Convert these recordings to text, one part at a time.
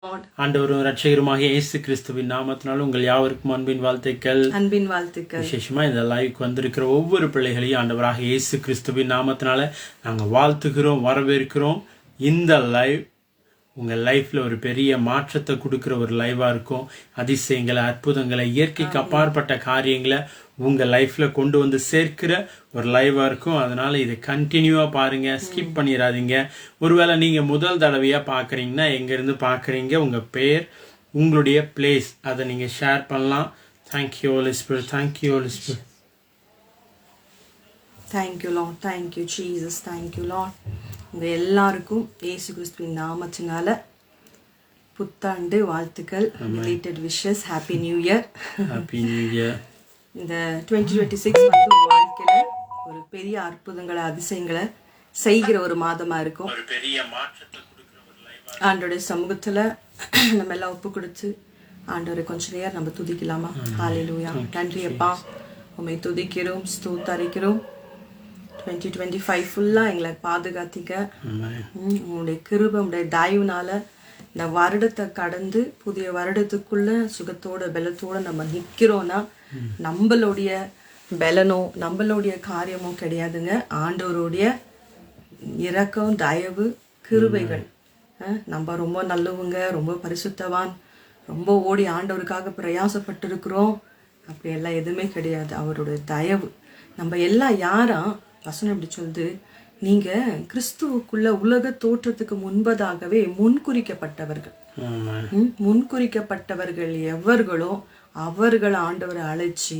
ஆண்டவரும் இரட்சகருமாகிய இயேசு கிறிஸ்துவின் நாமத்தினால் உங்கள் யாவருக்கும் அன்பின் வாழ்த்துக்கள். விசேஷமா இந்த லைவுக்கு வந்திருக்கிற ஒவ்வொரு பிள்ளைகளையும் ஆண்டவராக இயேசு கிறிஸ்துவின் நாமத்தினால நாங்கள் வாழ்த்துகிறோம், வரவேற்கிறோம். இந்த லைவ் உங்கள் லைஃப்பில் ஒரு பெரிய மாற்றத்தை கொடுக்குற ஒரு லைவாக இருக்கும். அதிசயங்களை, அற்புதங்களை, இயற்கைக்கு அப்பாற்பட்ட காரியங்களை உங்கள் லைஃப்பில் கொண்டு வந்து சேர்க்கிற ஒரு லைவாக இருக்கும். அதனால் இதை கண்டினியூவாக பாருங்கள், ஸ்கிப் பண்ணிடாதீங்க. ஒருவேளை நீங்கள் முதல் தடவையாக பார்க்குறீங்கன்னா எங்கேருந்து பார்க்குறீங்க, உங்கள் பேர், உங்களுடைய பிளேஸ், அதை நீங்கள் ஷேர் பண்ணலாம். Thank you Holy Spirit, thank you Holy Spirit. Thank you Lord, thank you Jesus, thank you Lord. உங்கள் எல்லாருக்கும் இயேசு கிறிஸ்துவின் நாமத்தினால புத்தாண்டு வாழ்த்துக்கள், related wishes, happy new year. Happy new year. இந்த 2026 வந்து உங்கள் வாழ்க்கையில் ஒரு பெரிய அற்புதங்களை, அதிசயங்களை செய்கிற ஒரு மாதமாக இருக்கும். ஒரு பெரிய மாற்றத்தை கொடுக்குற ஒரு லைவ். ஆண்டோடைய சமூகத்தில் நம்ம எல்லாம் ஒப்பு கொடுத்து ஆண்டவரை கொஞ்ச நேரம் நம்ம துதிக்கலாமா? ஹல்லேலூயா. நன்றி அப்பா, உண்மை துதிக்கிறோம், ஸ்தோத்தரிக்கிறோம். 2025 ஃபுல்லாக எங்களை பாதுகாத்திக்க உங்களுடைய கிருபை, உங்களுடைய தயவுனால இந்த வருடத்தை கடந்து புதிய வருடத்துக்குள்ள சுகத்தோட பலத்தோட நம்ம நிற்கிறோன்னா நம்மளுடைய பலனோ நம்மளுடைய காரியமோ கிடையாதுங்க. ஆண்டவருடைய இரக்கம், தயவு, கிருபைகள். நம்ம ரொம்ப நல்லவங்க, ரொம்ப பரிசுத்தவான், ரொம்ப ஓடி ஆண்டவருக்காக பிரயாசப்பட்டிருக்கிறோம், அப்படியெல்லாம் எதுவுமே கிடையாது. அவருடைய தயவு. நம்ம எல்லாம் யாரா வசனம் எப்படி சொல்லுது, நீங்க கிறிஸ்துவுக்குள்ள உலக தோற்றத்துக்கு முன்பதாகவே முன்குறிக்கப்பட்டவர்கள். முன்குறிக்கப்பட்டவர்கள் எவர்களோ அவர்களை ஆண்டவரை அழைச்சி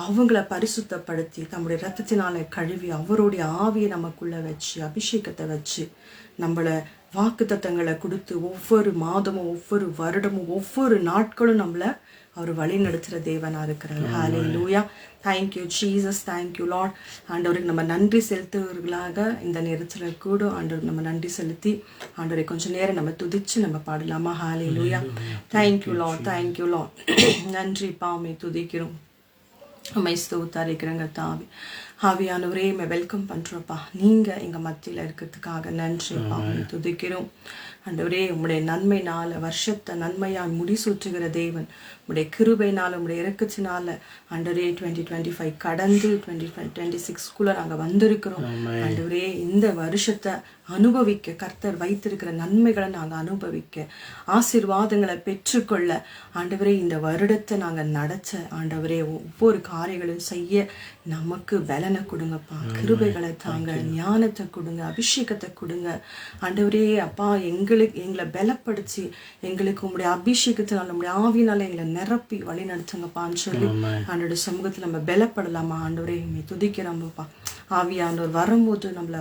அவங்கள பரிசுத்தப்படுத்தி தம்முடைய ரத்தத்தினால கழுவி அவருடைய ஆவியை நமக்குள்ள வச்சு அபிஷேகத்தை வச்சு நம்மளை வாக்குத்தத்தங்களை கொடுத்து ஒவ்வொரு மாதமும் ஒவ்வொரு வருடமும் ஒவ்வொரு நாட்களும் நம்மளை அவர் வழி நடத்துகிற தேவனா இருக்கிறார். Hallelujah. Thank you Jesus, thank you Lord. ஆண்டவருக்கு நம்ம நன்றி செலுத்துவர்களாக இந்த நேரத்தில் கூட ஆண்டவருக்கு நம்ம நன்றி செலுத்தி ஆண்டவரை கொஞ்சம் நேரம் நம்ம துதிச்சு நம்ம பாடலாமா? Hallelujah. Thank you Lord, thank you Lord. நன்றி பாமை துதிக்கிறோம், அம்மை ஸ்தோத்தரிக்கிறங்க தாவி. ஆவியானவரே வெல்கம் பண்ணுறோப்பா, நீங்கள் எங்கள் மத்தியில் இருக்கிறதுக்காக நன்றிப்பா, துதிக்கிறோம். ஆண்டவரே, உங்களுடைய நன்மைனால வருஷத்தை நன்மையாக முடிசூற்றுகிற தேவன், உங்களுடைய கிருபைனால உங்களுடைய இறக்கத்தினால ஆண்டவரே 2025 கடந்து 2026 நாங்கள் வந்திருக்கிறோம். ஆண்டவரே, இந்த வருஷத்தை அனுபவிக்க கர்த்தர் வைத்திருக்கிற நன்மைகளை நாங்கள் அனுபவிக்க, ஆசீர்வாதங்களை பெற்றுக்கொள்ள ஆண்டவரே இந்த வருடத்தை நாங்கள் நடத்த ஆண்டவரே ஒவ்வொரு காரியங்களும் செய்ய நமக்கு பலனை கொடுங்கப்பா, கிருபைகளை தாங்க, ஞானத்தை கொடுங்க, அபிஷேகத்தை கொடுங்க ஆண்டவரே. அப்பா, எங்களை பலப்படுத்தி எங்களுக்கு உங்களுடைய அபிஷேகத்தினால நம்முடைய ஆவினால எங்களை நிரப்பி வழி நடத்துங்கப்பான்னு சொல்லி ஆண்டோட சமூகத்தில் நம்ம பலப்படலாமா? ஆண்டவரே துதிக்கிறோம்ப்பா. ஆவியானவர் வரும்போது நம்மள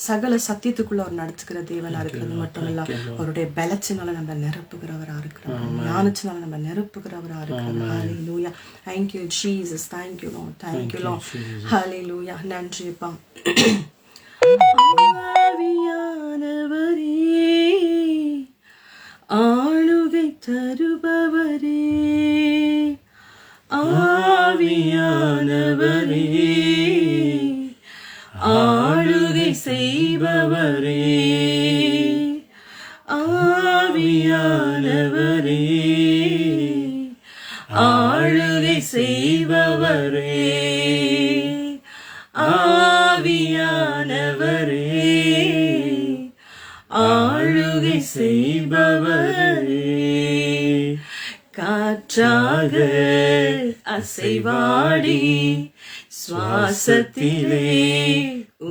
சகல சத்தியத்துக்குள்ள அவர் நடத்துக்கிற தேவனா இருக்கிறது மட்டும் இல்ல, அவருடைய பலத்தினால நம்ம நிரப்புகிறவரா இருக்கிறோம், ஞானத்தினால நம்ம நிரப்புகிறவரா இருக்கிறோம். Hallelujah. Thank you Jesus, thank you Lord, thank you Lord. Hallelujah. நன்றிப்பா. ஆவியானவரே, ஆளுகை தருபவரே, ஆவியானவரே, ஆளுகை செய்பவரே, ஆவியானவரே, ஆளுகை செய்பவரே, ஆவியானவரே, ஆளுகை செய்பவரே. காற்றாக அசைவாடி சுவாசத்திலே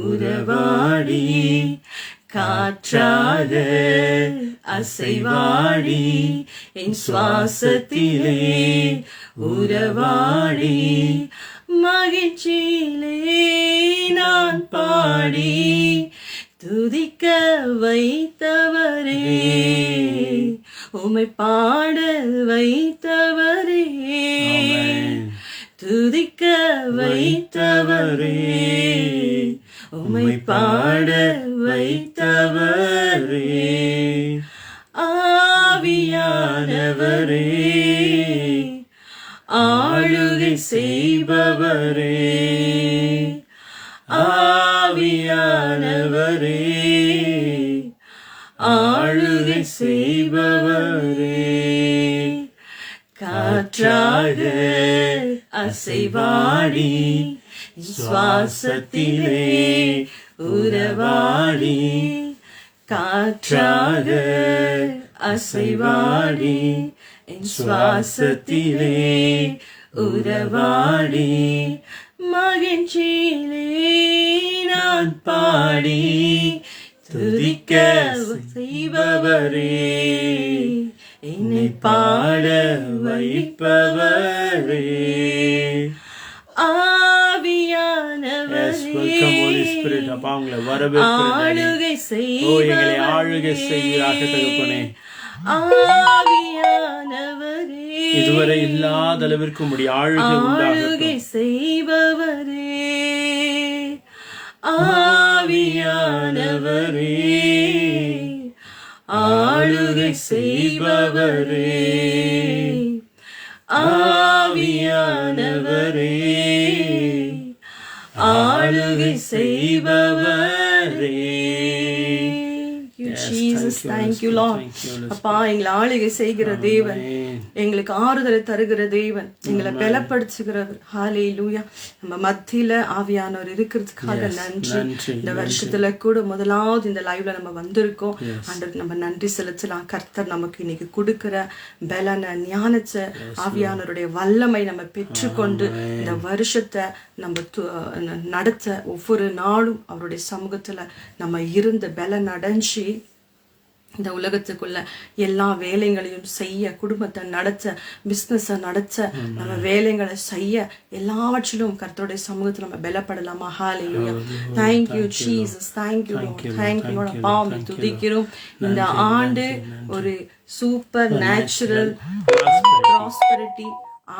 உறவாடி, காற்றாக அசைவாடி என் சுவாசத்திலே உறவாடி, மகிழ்ச்சியிலே நான் பாடி துதிக்க வைத்தவரே, உம்மை பாட வைத்தவரே, துதிக்க வைத்தவரே, உம்மை பாட வைத்தவரே, ஆவியானவரே, ஆளுகை செய்பவரே, ஆவியானவரே, ஆளுகை செய்பவரே. அசைவாடி சுவாசத்திலே உறவாடி காற்றாக அசைவாடி என் சுவாசத்திலே உறவாடி மகிழ்ச்சியிலே நான் பாடி துதிக்க செய்பவரே என்னை பாட வைப்பவரே ஆளுகை செய்கிறாக தகப்பனே. ஆவியானவரே இதுவரை இல்லாத அளவிற்கு உம்முடைய ஆளுகை செய்பவரே ஆவியானவரே ஆளுகை செய்பவரே ஆவியானவரே ஆளுகை செய்பவரே. Jesus, thank you Lord. அப்பா, எங்களை ஆளுகை செய்கிற தேவன், எங்களுக்கு ஆறுதலை தருகிற தேவன், எங்களை பலப்படுத்துகிறவர். ஹல்லேலூயா. நம்ம மத்தியில ஆவியானவர் இருக்கிறதுக்காக நன்றி. இந்த வருஷத்துல கூட முதலாவது இந்த லைவ்ல நம்ம வந்திருக்கோம். ஆண்டவருக்கு நம்ம நன்றி செலுத்தலாம். கர்த்தர் நமக்கு இன்னைக்கு கொடுக்கிற பலன ஞானத்தை ஆவியானவருடைய வல்லமை நம்ம பெற்றுக்கொண்டு இந்த வருஷத்தை நம்ம நடத்த ஒவ்வொரு நாளும் அவருடைய சமூகத்துல நம்ம இருந்த பலன் அடைஞ்சி இந்த உலகத்துக்குள்ள எல்லா வேலைகளையும் செய்ய, குடும்பத்தை நடத்த, பிசினஸ் நடத்த, நம்ம வேலைகளை செய்ய, எல்லாவற்றிலும் கர்த்தருடைய சமூகத்துல நம்ம பலப்படலாமா. ஹல்லேலூயா. Thank you Jesus, thank you Lord, thank you Lord. அப்பா, உம்மை துதிக்கிறோம். இந்த ஆண்டு ஒரு சூப்பர் நேச்சுரல் ப்ராஸ்பரிட்டி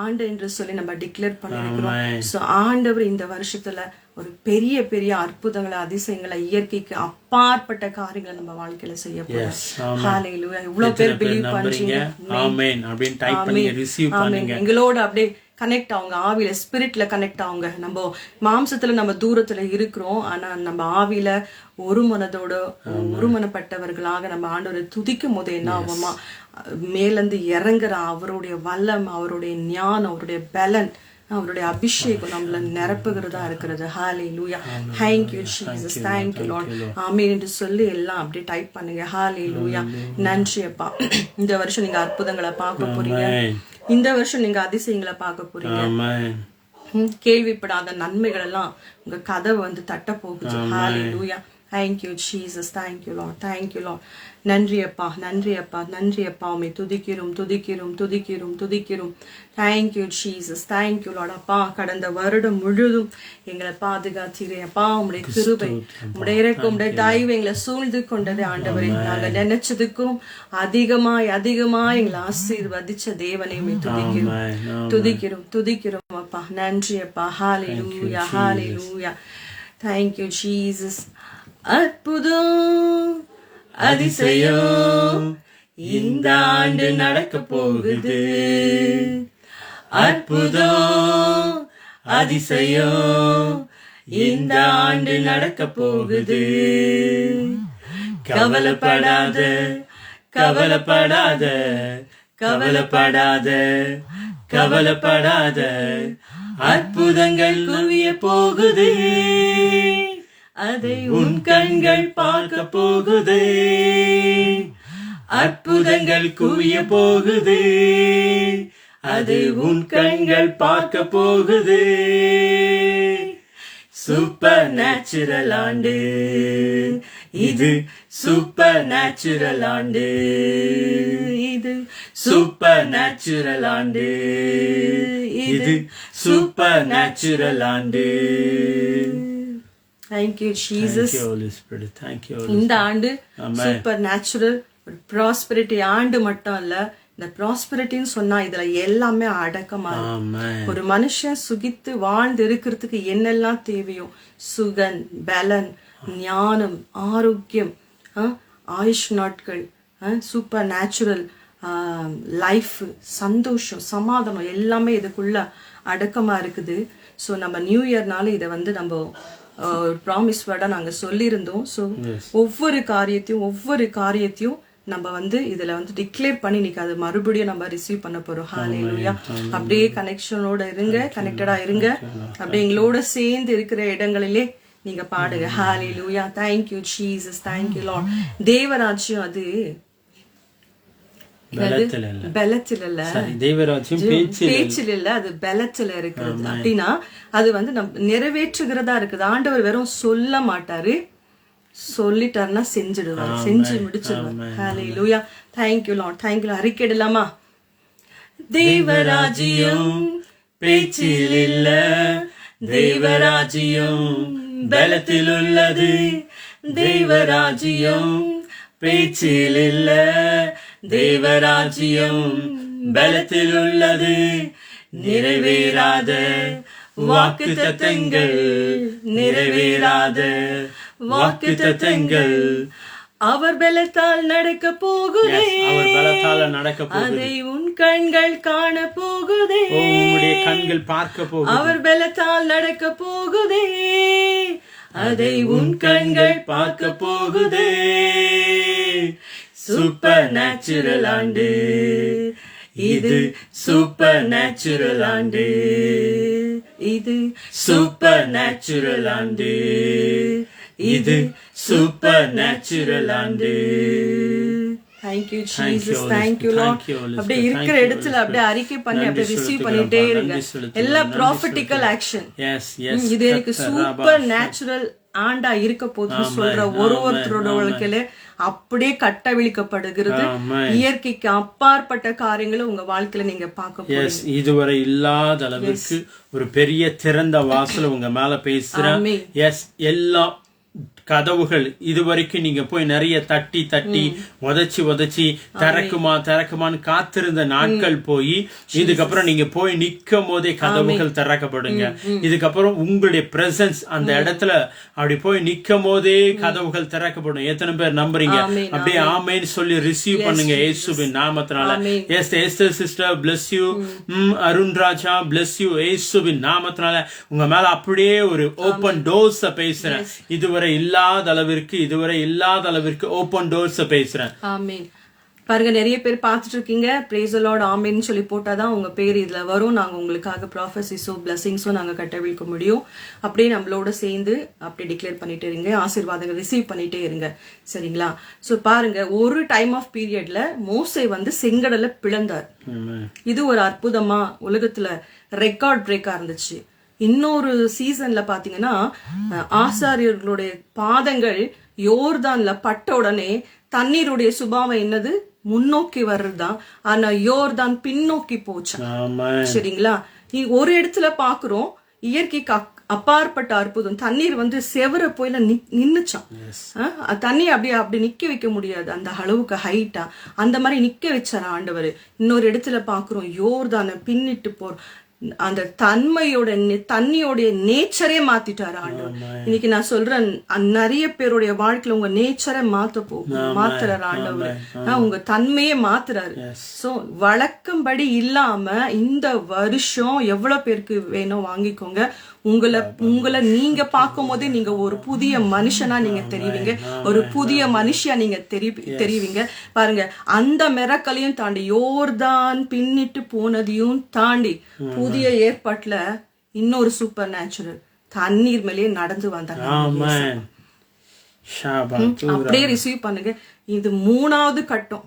ஆண்டு என்று சொல்லி நம்ம டிக்ளேர் பண்ணிருக்கிறோம். சோ ஆண்டவர் இந்த வருஷத்துல ஒரு பெரிய பெரிய அற்புதங்களை, அதிசயங்களை, இயற்கைக்கு அப்பாற்பட்ட காரியங்களை நம்ம வாழ்க்கையில செய்ய போறோம். ஹல்லேலூயா. இவ்வளவு பேர் பிலீவ் பண்றீங்க. ஆமென் அப்படினு டைப் பண்ணி ரிசீவ் பண்ணுங்க. எங்களோட அப்படியே கனெக்ட் ஆகுங்க, ஆவியில ஸ்பிரிட்ல கனெக்ட் ஆகுங்க. நம்ம மாம்சத்துல நம்ம தூரத்துல இருக்கிறோம், ஆனா நம்ம ஆவியில ஒரு மனதோட ஒருமனப்பட்டவர்களாக நம்ம ஆண்டவரை துதிக்கும் போது என்ன ஆகுமா, மேலிருந்து இறங்குற அவருடைய வல்லம், அவருடைய ஞானம், அவருடைய பலன், அவருடைய அபிஷேகம் நம்மள நிரப்புகிறதா இருக்கிறது. ஹல்லேலூயா. Thank you Jesus, thank you Lord. ஆமென் என்று சொல்லி எல்லாம் அப்படியே டைப் பண்ணுங்க. ஹல்லேலூயா. நன்றி அப்பா. இந்த வருஷம் நீங்க அற்புதங்களை பார்க்க போறீங்க. இந்த வருஷம் நீங்க அதிசயங்களை பார்க்க போறீங்க. கேள்விப்படாத நன்மைகள் எல்லாம் உங்க கதவை வந்து தட்ட போகுது. ஹல்லேலூயா. Thank you Jesus, thank you Lord, thank you Lord. நன்றி அப்பா, நன்றி அப்பா, நன்றி அப்பா. உம்மை துதிக்கிறோம், துதிக்கிறோம், துதிக்கிறோம், துதிக்கிறோம். Thank you Jesus, thank you Lord. அப்பா, கடந்த வருடம் முழுதும் எங்களை பாதுகாத்தீரே அப்பா. உம்முடைய கிருபை, உம்முடைய இரக்கம், உம்முடைய தயவு எங்களை சூழ்ந்து கொண்டது ஆண்டவரே. நாங்க நினைச்சதுக்கும் அதிகமாய் அதிகமாய் எங்களை ஆசீர்வதிச்ச தேவனை உம்மை துதிக்கிறோம், துதிக்கிறோம், துதிக்கிறோம் அப்பா. நன்றி அப்பா. ஹல்லேலூயா, ஹல்லேலூயா. Thank you Jesus. அற்புதம் அதிசயம் இந்த ஆண்டு நடக்க போகுது. அற்புதம் அதிசயம் இந்த ஆண்டு நடக்க போகுது. கவலைப்படாத, கவலைப்படாத, கவலைப்படாத, கவலைப்படாத, அற்புதங்கள் குவிய போகுது. அதை உன் கண்கள் பார்க்க போகுது. அற்புதங்கள் குவிய போகுது. அதை உன் கண்கள் பார்க்க போகுது. சூப்பர் நேச்சுரல் ஆண்டு இது, சூப்பர் நேச்சுரல் ஆண்டு இது, சூப்பர் நேச்சுரல் ஆண்டு இது, சூப்பர் நேச்சுரல் ஆண்டு. Thank you Jesus. Thank you Holy Spirit. Thank you Holy Spirit. இந்த ஆண்டு சூப்பர் நேச்சுரல் ஒரு ப்ராஸ்பரிட்டி ஆண்டு மட்டும் இல்ல. இந்த ப்ராஸ்பரிட்டின்னு சொன்னா இதுல எல்லாமே அடக்கமா இருக்கு. ஒரு மனுஷன் சுகித்து வாழ்ந்து இருக்கிறதுக்கு என்னெல்லாம் தேவையோ, சுகன், பலன், ஞானம், ஆரோக்கியம், ஆயுஷ் நாட்கள், சூப்பர் நேச்சுரல் லைஃப், சந்தோஷம், சமாதானம் எல்லாமே இதுக்குள்ள அடக்கமா இருக்குது. ஸோ நம்ம நியூ இயர்னால இதை வந்து நம்ம ப்ராமிஸ் வேர்டா நாங்க சொல்லியிருந்தோம். ஸோ ஒவ்வொரு காரியத்தையும் நம்ம வந்து இதுல வந்து டிக்ளேர் பண்ணி இன்னைக்கு அது மறுபடியும் நம்ம ரிசீவ் பண்ண போறோம். ஹalleluya. அப்படியே கனெக்ஷனோட இருங்க, கனெக்டடா இருங்க. அப்படியே எங்களோட சேர்ந்து இருக்கிற இடங்களிலே நீங்க பாடுங்க. ஹalleluya. Thank you Jesus, thank you Lord. தேவராஜ்யம் அது பலத்தில் இல்ல, பேச்சில் இல்ல, அது பலத்துல இருக்கிறது. அப்படின்னா அது வந்து நம்ம நிறைவேற்றுகிறதா இருக்குது. ஆண்டவர் வெறும் சொல்ல மாட்டாரு, சொல்லிட்டாருன்னா செஞ்சிடுவார், செஞ்சு முடிச்சிடுவார். ஹalleluya. Thank you Lord, thank you Lord. அறிக்கையிடலாமா? தேவராஜ்யம் பேச்சில் இல்ல, தேவராஜ்யம் பலத்தில் உள்ளது. தேவராஜ்யம் பேச்சில் இல்ல, தேவராஜ்யம் பலத்தில் உள்ளது. நிறைவேறாத வாக்குத்தத்தங்கள், நிறைவேறாத வாக்குத்தத்தங்கள் அவர் பலத்தால் நடக்க போகுதே, அவர் பலத்தால் நடக்க போகுது. அதை உன் கண்கள் காண போகுதே, உன்னுடைய கண்கள் பார்க்க போகுது. அவர் பலத்தால் நடக்க போகுதே, அதை உன் கண்கள் பார்க்க போகுதே. சூப்பர் நேச்சுரல் ஆண்டு இது, சூப்பர் நேச்சுரல் ஆண்டு இது, சூப்பர் நேச்சுரல் ஆண்டு இது, சூப்பர் நேச்சுரல் ஆண்டு. Thank you Jesus, thank you Lord. அப்படியே இருக்கிற இடத்துல அப்படியே அறிக்கை பண்ணி அப்படியே ரிசீவ் பண்ணிட்டே இருங்க. எல்லா ப்ராஃபிட்டிக்கல் ஆக்ஷன். இது எனக்கு சூப்பர் நேச்சுரல் ஆண்டா இருக்க போதுன்னு சொல்ற ஒருத்தரோட வாழ்க்கையில அப்படியே கட்டவிழ்க்கப்படுகிறது. இயற்கைக்கு அப்பாற்பட்ட காரியங்களை உங்க வாழ்க்கையில நீங்க பார்க்க போறீங்க. இதுவரை இல்லாத அளவுக்கு ஒரு பெரிய திறந்த வாசல் உங்க மேல பேசுறேன். எல்லா கதவுகள் இதுவரைக்கும் நீங்க போய் நிறைய தட்டி தட்டி உதச்சி திறக்குமான்னு காத்திருந்த நாட்கள் போய் இதுக்கப்புறம் நீங்க போய் நிக்கும் போதே கதவுகள் திறக்கப்படுங்க. இதுக்கப்புறம் உங்களுடைய பிரசன்ஸ் அந்த இடத்துல அப்படி போய் நிக்கும் போதே கதவுகள் திறக்கப்படும். எத்தனை பேர் நம்புறீங்க? அப்படியே ஆமேன்னு சொல்லி ரிசீவ் பண்ணுங்க இயேசுவின் நாமத்தினால. Esther sister bless you, Arun Raja bless you, இயேசுவின் நாமத்தினால உங்க மேல அப்படியே ஒரு ஓபன் டோர்ஸ் பேசுறேன். இதுவரை இல்லாத அளவிற்கு ஓபன் டோர்ஸ் பேசுறேன். ஆமென். பாருங்க, நிறைய பேர் பார்த்துட்டு இருக்கீங்க. பிரேஸ் தி லார்ட் ஆமென் சொல்லி போட்டாதான் உங்க பேர் இதுல வரும். நாங்க உங்களுக்காக ப்ராஃபசிஸோ பிளஸிங்ஸோ நாங்க கட்டவிழ்க்க முடியும். அப்படியே நம்மளோட சேர்ந்து அப்படியே டிக்ளேர் பண்ணிட்டே இருங்க, ஆசீர்வாதங்கள் ரிசீவ் பண்ணிட்டே இருங்க. சரிங்களா? சோ பாருங்க, ஒரு டைம் ஆஃப் பீரியட்ல மோசே வந்து செங்கடலை பிளந்தார். இது ஒரு அற்புதமா உலகத்துல ரெக்கார்ட் பிரேக்கா இருந்துச்சு. இன்னொரு சீசன்ல பாத்தீங்கன்னா ஆசாரியர்களுடைய பாதங்கள் யோர்தான்ல பட்ட உடனே தண்ணீருடைய சுபாவம் என்னது? முன்னோக்கி வர்றதுதான். ஆனா யோர்தான் பின்னோக்கி போச்சு. சரிங்களா? ஒரு இடத்துல பாக்குறோம், இயற்கைக்கு அப்பாற்பட்ட அற்புதம். தண்ணீர் வந்து செவர போயில நின்னுச்சான். தண்ணி அப்படி நிக்க வைக்க முடியாது, அந்த அளவுக்கு ஹைட்டா அந்த மாதிரி நிக்க வச்சார் ஆண்டவர். இன்னொரு இடத்துல பாக்குறோம், யோர்தான பின்னிட்டு போற அந்த தண்ணியோடைய நேச்சரே மாத்திட்டாரு ஆண்டவர். இன்னைக்கு நான் சொல்றேன், நிறைய பேருடைய வாழ்க்கையில உங்க நேச்சரை மாத்துறாரு ஆண்டவர். உங்க தன்மையே மாத்துறாரு. சோ வழக்கம்படி இல்லாம இந்த வருஷம் எவ்வளவு பேருக்கு வேணும் வாங்கிக்கோங்க. உங்களை நீங்க பார்க்கும் போதே நீங்க ஒரு புதிய மனுஷனா நீங்க தெரிவிங்க, ஒரு புதிய மனுஷியா நீங்க தெரிவிங்க. பாருங்க, அந்த மிரக்கலையும் தாண்டி யோர்தான் பின்னிட்டு போனதையும் தாண்டி புதிய ஏற்பாட்டுல இன்னொரு சூப்பர் நேச்சுரல் தண்ணீர் மேலேயே நடந்து வந்தாங்க. அப்படியே ரிசீவ் பண்ணுங்க. இது 3வது கட்டம்.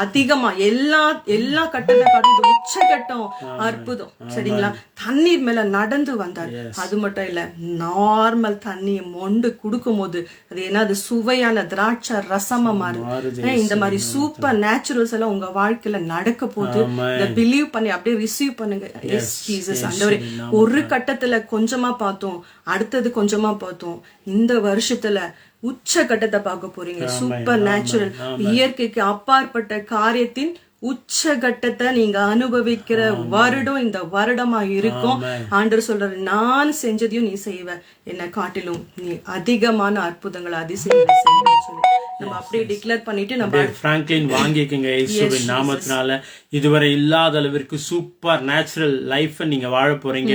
அதிகமா எல்லா கட்டத்தை உச்ச கட்டம் அற்புதம். சரிங்களா? தண்ணீர் மேல நடந்து வந்தார். அது மட்டும் இல்ல, நார்மல் தண்ணியை மொண்டு குடுக்கும் போது அது என்னது? சுவையான திராட்சை ரசமா மாறுது. இந்த மாதிரி சூப்பர் நேச்சுரல்ஸ் எல்லாம் உங்க வாழ்க்கையில நடக்க போது. இத பிலீவ் பண்ணி அப்படியே ரிசீவ் பண்ணுங்க. எஸ் ஜீசஸ் ஆண்டவரே. ஒரு கட்டத்துல கொஞ்சமா பார்த்தோம், அடுத்தது கொஞ்சமா பார்த்தோம். இந்த வருஷத்துல உச்ச கட்டத்தை பார்க்க போறீங்க. சூப்பர் நேச்சுரல், இயற்கைக்கு அப்பாற்பட்ட காரியத்தின் உச்சகட்டத்தை நீங்க அனுபவிக்கிற வருடம் இந்த வருடமா இருக்கும். ஆண்டவர் சொல்றாரு, நான் செஞ்சதையும் நீ செய்வ, என்னை காட்டிலும் நீ அதிகமான அற்புதங்களை அதிசயங்களை செய்வேன்னு சொல்லி நம்ம அப்படியே டிக்ளேர் பண்ணிட்டு நம்ம பிராங்க்லின் வாங்கிக்கங்க இயேசுவின் நாமத்தினால. இதுவரை இல்லாத அளவிற்கு சூப்பர் நேச்சுரல் லைஃப் நீங்க வாழ போறீங்க.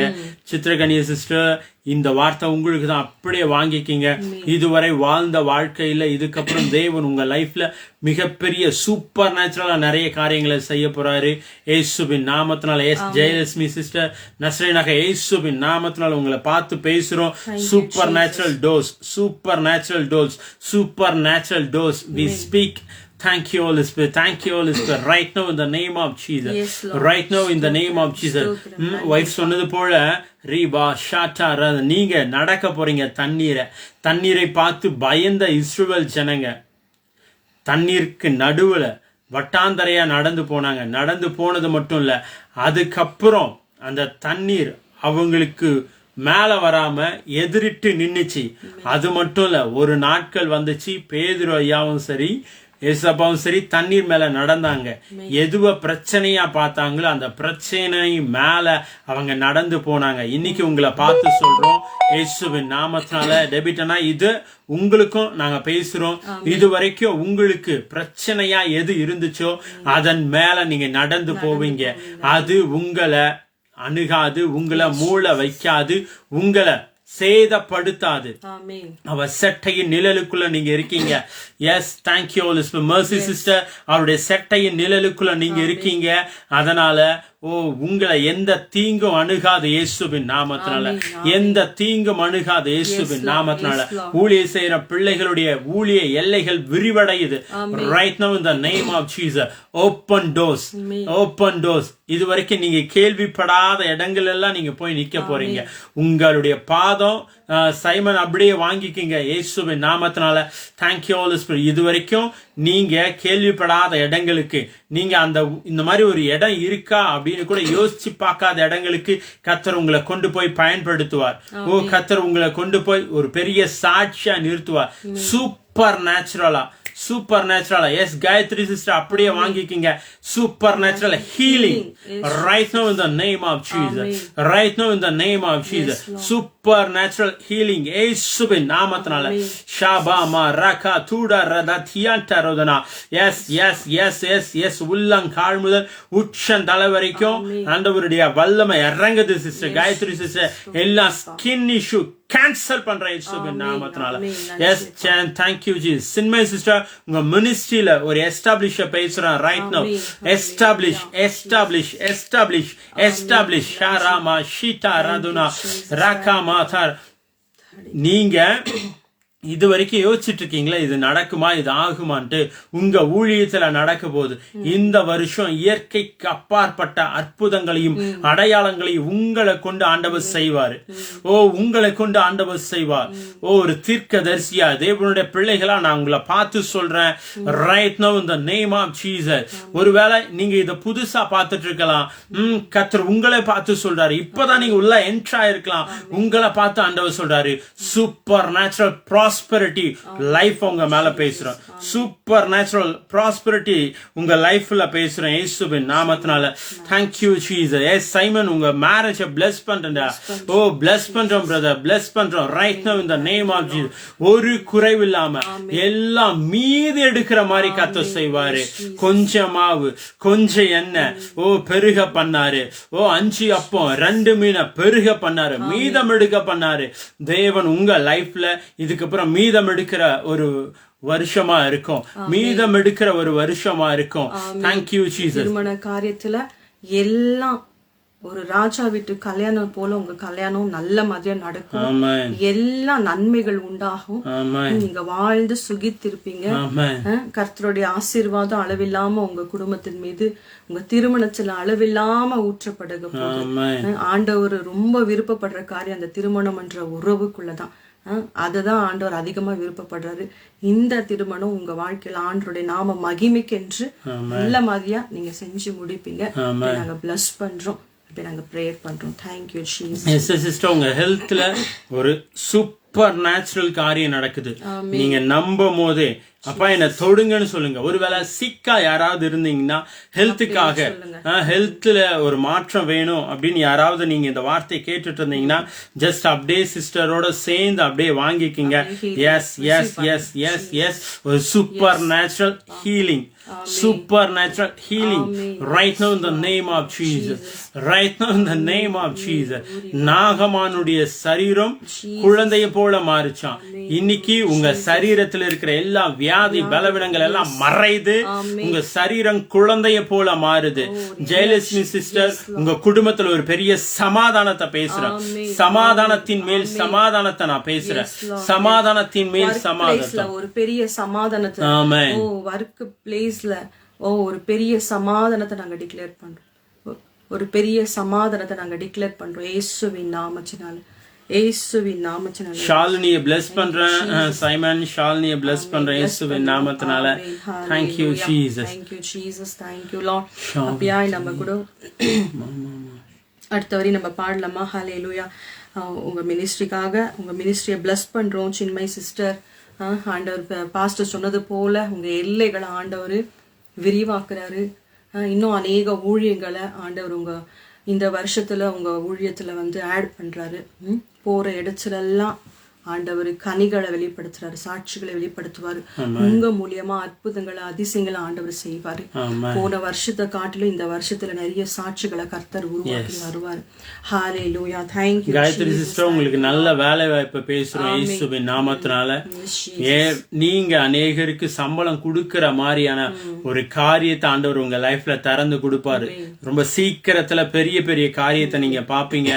சித்ரகனிய சிஸ்டர் இந்த வார்த்தை உங்களுக்கு தான். அப்படியே வாங்கிக்கிங்க. இதுவரை வாழ்ந்த வாழ்க்கையில இதுக்கப்புறம் தேவன் உங்க லைஃப்ல மிகப்பெரிய சூப்பர் நேச்சுரலா நிறைய காரியங்களை செய்ய போறாரு இயேசுவின் நாமத்தினால. ஜெயலட்சுமி சிஸ்டர் நஸ்ரீனாக இயேசுவின் நாமத்தினால உங்களை பார்த்து பேசுறோம். Super natural dose, super natural dose, super natural dose. We speak. Thank you, Holy Spirit. Thank you, Holy Spirit. Right now, in the name of Jesus. Yes, Lord. Right now, in the name of Jesus. Wife சொன்னது போல ரீபா ஷாட்டா, நீங்க நடக்க போறீங்க தண்ணீரை பார்த்து பயந்த இஸ்ரவேல் ஜனங்க தண்ணீருக்கு நடுவுல வட்டாந்தரையா நடந்து போனாங்க. நடந்து போனது மட்டும் இல்ல, அதுக்கப்புறம் அந்த தண்ணீர் அவங்களுக்கு மேல வராம எதிரிட்டு நின்னுச்சு. அது மட்டும் இல்ல, ஒரு நாட்கள் வந்துச்சு, பேதுரு ஐயாவும் சரி ஏசப்பாவும் சரி தண்ணீர் மேல நடந்தாங்க. எதுவ பிரச்சனையா பார்த்தாங்களோ அந்த பிரச்சனை மேல அவங்க நடந்து போனாங்க. இன்னைக்கு உங்களை பார்த்து சொல்றோம் இயேசுவின் நாமத்தினால. டெபிட்டனா இது உங்களுக்கும் நாங்க பேசுறோம். இது வரைக்கும் உங்களுக்கு பிரச்சனையா எது இருந்துச்சோ அதன் மேல நீங்க நடந்து போவீங்க. அது உங்களை அணுகாது, உங்களை மூள வைக்காது, உங்களை சேதப்படுத்தாது. அவர் செட்டையின் நிழலுக்குள்ள நீங்க இருக்கீங்க. Yes, thank you Mercy sister. அவருடைய செட்டையின் நிழலுக்குள்ள நீங்க இருக்கீங்க. அதனால உங்களை எந்த தீங்கும் அணுகாது இயேசுவின் நாமத்தினால. எந்த தீங்கும் அணுகாது இயேசுவின் நாமத்தினால. ஊழிய செய்யற பிள்ளைகளுடைய ஊழிய எல்லைகள் விரிவடையுது. Right now in the name of Jesus. Open doors, open doors. இதுவரைக்கும் நீங்க கேள்விப்படாத இடங்கள் எல்லாம் நீங்க போய் நிக்க போறீங்க. உங்களுடைய பாதம் சைமன் அப்படியே வாங்கிக்கிங்க இயேசுவின் நாமத்தினால. Thank you Holy Spirit. இதுவரைக்கும் நீங்க கேள்விப்படாத இடங்களுக்கு, நீங்க இந்த மாதிரி ஒரு இடம் இருக்கா அப்படின்னு கூட யோசிச்சு பார்க்காத இடங்களுக்கு கர்த்தர் உங்களை கொண்டு போய் பயன்படுத்துவார். கர்த்தர் உங்களை கொண்டு போய் ஒரு பெரிய சாட்சியா நிறுத்துவார். சூப்பர் நேச்சுரலா, சூப்பர் நேச்சுரலா. எஸ் காயத்ரி சிஸ்டர் அப்படியே வாங்கிக்கிங்க. Supernatural healing right now in the name of Jesus. Right now in the name of Jesus. Supernatural healing இயேசுவின் நாமத்தினால. ஷாபாமா ரகா தூடா ரதா தியாண்டா ரோதனா. Yes yes yes yes yes உள்ளங்கால் முதல் உச்சம் தலை வரைக்கும் ஆண்டவருடைய வல்லமை இறங்குது சிஸ்டர் காயத்ரி சிஸ்டர். எல்லா ஸ்கின் இஷ்யூ கேன்சல் பண்ற இயேசுவின் நாமத்தினால. Yes, thank you Jesus. Chinmayi sister உங்க மினிஸ்ட்ரியில ஒரு எஸ்டாப்ளிஷ் பேசுறேன் right now. Establish establish establish establish ஷாராமா ஷீதா ரதுனா ராகாமா தார். நீங்க இது வரைக்கும் யோசிச்சுட்டு இருக்கீங்களா இது நடக்குமா, இது ஆகுமான்ட்டு? உங்க ஊழியத்துல நடக்க போகுது. இந்த வருஷம் இயற்கைக்கு அப்பாற்பட்ட அற்புதங்களையும் அடையாளங்களையும் உங்களை கொண்டு ஆண்டவர் செய்வாரு. உங்களை கொண்டு ஆண்டவர் செய்வார். ஒரு தீர்க்கதரிசியா தேவனுடைய பிள்ளைகளா நான் உங்களை பார்த்து சொல்றேன் right now in the name of Jesus. ஒருவேளை நீங்க இத புதுசா பார்த்துட்டு இருக்கலாம். கர்த்தர் உங்களை பார்த்து சொல்றாரு. இப்பதான் நீங்க உள்ள என்ட்ரா இருக்கலாம். உங்களை பார்த்து ஆண்டவர் சொல்றாரு சூப்பர் நேச்சுரல் ப்ராஸ்பரிட்டி லைஃப் உங்க மேல பேசுறோம். சூப்பர் நேச்சுரல் ப்ராஸ்பரிட்டி உங்க லைஃப்ல பேசுறேன் இயேசுவின் நாமத்தினால. Thank you Jesus. Yes Simon உங்க மேரேஜ் பிளஸ் பண்றேன்டா. பிளஸ் பண்றோம் பிரதர், பிளஸ் பண்றோம் right now in the name of Jesus. ஒரு குறைவு இல்லாம எல்லாம் மீதி எடுக்கிற மாதிரி கர்த்தர் செய்வாரு. கொஞ்சம் மாவு, கொஞ்சம் எண்ணெய் பெருக பண்ணாரு. 5 அப்பம் 2 மீனை பெருக பண்ணாரு, மீதம் எடுக்க பண்ணாரு. தேவன் உங்க லைஃப்ல இதுக்கப்புறம் மீதம் எடுக்கிற ஒரு வருஷமா இருக்கும். மீதம் எடுக்கிற ஒரு வருஷமா இருக்கும். Thank you Jesus. திருமண காரியத்துல எல்லாம் ஒரு ராஜா வீட்டு கல்யாணம் போல உங்க கல்யாணம் நல்ல மாதிரியா நடக்கும். எல்லா நன்மைகள் உண்டாகும். நீங்க வாழ்ந்து சுகித்திருப்பீங்க. கர்த்தருடைய ஆசீர்வாதம் அளவில்லாம உங்க குடும்பத்தின் மீது, உங்க திருமணத்துல அளவில்லாம ஊற்றப்படுக போகுது. ஆண்டவர் ரொம்ப விருப்பப்படுற காரியம் அந்த திருமணம் என்ற உறவுக்குள்ளதான். அதுதான் ஆண்டவர் அதிகமா விருப்பப்படுறாரு. இந்த திருமணம் உங்க வாழ்க்கையில ஆண்டருடைய நாம மகிமைக்கென்று நல்ல மாதிரியா நீங்க செஞ்சு முடிப்பீங்க. நாங்க பிளஸ் பண்றோம், நாங்க பிரேயர் பண்றோம். Thank you Jesus. சிஸ்டர் உங்க ஹெல்த்ல ஒரு சூப்பர் நேச்சுரல் காரியம் நடக்குது. நீங்க நம்பும் போதே அப்பா என்ன தொடுங்கன்னு சொல்லுங்க. ஒருவேளை சிக்கா யாராவது இருந்தீங்கன்னா, ஹெல்த்துக்காக ஹெல்த்ல ஒரு மாற்றம் வேணும் அப்படின்னு யாராவது நீங்க இந்த வார்த்தை கேட்டுட்டு இருந்தீங்கன்னா, ஜஸ்ட் அப்படியே சிஸ்டரோட சேர்ந்து அப்படியே வாங்கிக்கிங்க. Yes yes yes yes yes ஒரு supernatural healing, supernatural healing right now in the name of Jesus, right now in the name of Jesus. நாகமானுடைய சரீரம் குழந்தையை போல மாறிச்சான். இன்னைக்கு உங்க சரீரத்தில் இருக்கிற எல்லா வியாதி பலவீனங்கள் எல்லாம் மறைந்து உங்க சரீரம் குழந்தையை போல மாறுது. ஜெயலட்சுமி சிஸ்டர், உங்க குடும்பத்துல ஒரு பெரிய சமாதானத்தை பேசுறேன். சமாதானத்தின் மேல் சமாதானத்தை நான் பேசுறேன். சமாதானத்தின் மேல் சமாதானம், ஒரு பெரிய சமாதானத்தை. ஆமென். வர்க் பிளேஸ்ல ஒரு பெரிய சமாதானத்தை நாங்க டிக்ளேர் பண்றோம். ஒரு பெரிய சமாதானத்தை நாங்க டிக்ளேர் பண்றோம் இயேசுவின் நாமத்தினால, இயேசுவின் நாமத்தினால. ஷாலினியை bless பண்றேன். சைமன் ஷாலினியை bless பண்றேன் இயேசுவின் நாமத்தினால. Thank you Jesus, thank you Jesus, thank you Lord. அப்படியே நம்ம கூட அடுத்த வரி நம்ம பாடலாமா? ஹல்லேலூயா. உங்க மினிஸ்ட்ரிக்காக, உங்க மினிஸ்ட்ரியை bless பண்றோம். சின்மை சிஸ்டர், ஆண்டவர் பாஸ்டர் சொன்னது போல உங்க எல்லைகளை ஆண்டவர் விரிவாக்குறாரு. இன்னும் அநேக ஊழியங்களை ஆண்டவர் உங்க இந்த வருஷத்துல உங்க ஊழியத்துல ஆட் பண்றாரு. போற இடத்துலெல்லாம் ஆண்டவர் கனிகளை வெளிப்படுத்துறாரு, சாட்சிகளை வெளிப்படுத்துவாரு. உங்க மூலியமா அற்புதங்களை அதிசயங்களை ஆண்டவர் செய்வாரு. போன வருஷத்தை காட்டிலும் இந்த வருஷத்துல நிறைய சாட்சிகளை கர்த்தர் உருவாக்கி வருவாரு. ஹல்லேலூயா. thank you காயத்ரி சிஸ்டர், உங்களுக்கு நல்ல வேலை வாய்ப்பு பேசுறோம் இயேசுவின் நாமத்தினால. நீங்க அநேகருக்கு சம்பளம் கொடுக்கிற மாதிரியான ஒரு காரியத்தை ஆண்டவர் உங்க லைஃப்ல திறந்து கொடுப்பாரு. ரொம்ப சீக்கிரத்துல பெரிய பெரிய காரியத்தை நீங்க பாப்பீங்க.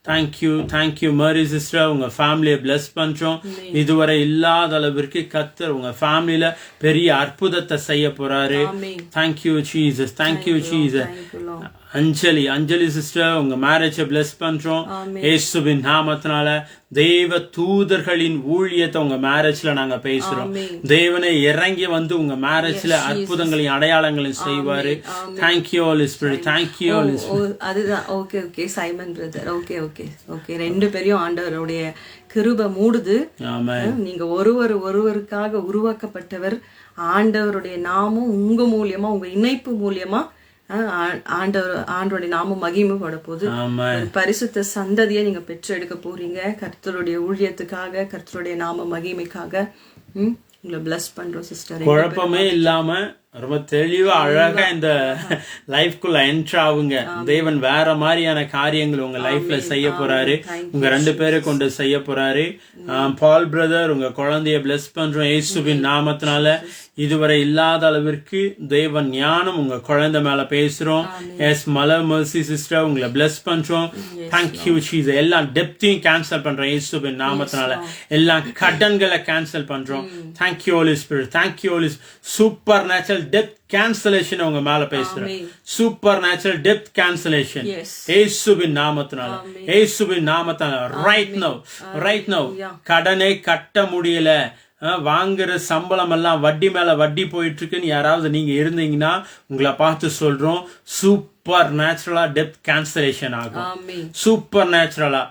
தேங்க்யூ மேரி சிஸ்டர், உங்க ஃபேமிலியை பிளஸ் பண்றோம். இதுவரை இல்லாத அளவிற்கு கர்த்தர் உங்க ஃபேமிலியில பெரிய அற்புதத்தை செய்ய போறாரு. Thank you Jesus, thank you Jesus. Anjali sister, உங்க மேரேஜை பிளஸ் பண்றோம் இயேசுவின் நாமத்தினால. தேவ தூதர்களின் ஊழியத்தை உங்க மேரேஜ்ல நாங்க பேசுறோம். தேவனை இறங்கி உங்க மேரேஜ்ல அற்புதங்களையும் அடையாளங்களையும் செய்வாரு. Thank you Holy Spirit, thank you Holy Spirit. அதுதான். ஓகே சைமன் பிரதர், ஓகே ரெண்டு பேரையும் ஆண்டவருடைய கிருபை மூடுது. நீங்க ஒருவருக்காக உருவாக்கப்பட்டவர். ஆண்டவருடைய நாமம் உங்க மூலியமா, உங்க இணைப்பு மூலியமா ஆண்டவருடைய நாமம் மகிமைப்பட போது. பரிசுத்த சந்ததியை நீங்க பெற்று எடுக்க போறீங்க. கர்த்தருடைய ஊழியத்துக்காக, கர்த்தருடைய நாம மகிமைக்காக உங்களை பிளஸ் பண்றோம் சிஸ்டர். குழப்பமே இல்லாம ரொம்ப தெளிவா அழகா இந்த லைஃப்குள்ள என்ட்ரு ஆகுங்க. தேவன் வேற மாதிரியான காரியங்கள் உங்க லைஃப்ல செய்ய போறாரு. உங்க ரெண்டு பேரை கொண்டு செய்ய போறாரு. பால் பிரதர், உங்க குழந்தைய பிளஸ் பண்றோம் இயேசுவின் நாமத்தினால. இதுவரை இல்லாத அளவிற்கு தேவன் ஞானம் உங்க குழந்தை மேல பேசுறோம். எஸ் மலர் மர்சி சிஸ்டர், உங்களை பிளஸ் பண்றோம். Thank you Jesus. எல்லா டெப்தையும் கேன்சல் பண்றோம் இயேசுவின் நாமத்தினால. எல்லா கடன்களை கேன்சல் பண்றோம். Thank you Holy Spirit, thank you Holy. Supernatural டெப்த் கேன்சலேஷன் உங்க மேல பேசுறேன். சூப்பர் நேச்சுரல் டெப்த் கேன்சலேஷன் இயேசுவின் நாமத்தினால, இயேசுவின் நாமத்தினால. ரைட் நவ் கடனை கட்ட முடியல, வாங்குற சம்பளம் எல்லாம் வட்டி மேல வட்டி போயிட்டு இருக்குன்னு யாராவது நீங்க இருந்தீங்கன்னா உங்களை பார்த்து சொல்றோம், சூப்பர் நேச்சுரலா டெப்த் கேன்சலேஷன் ஆகும். சூப்பர் நேச்சுரலா.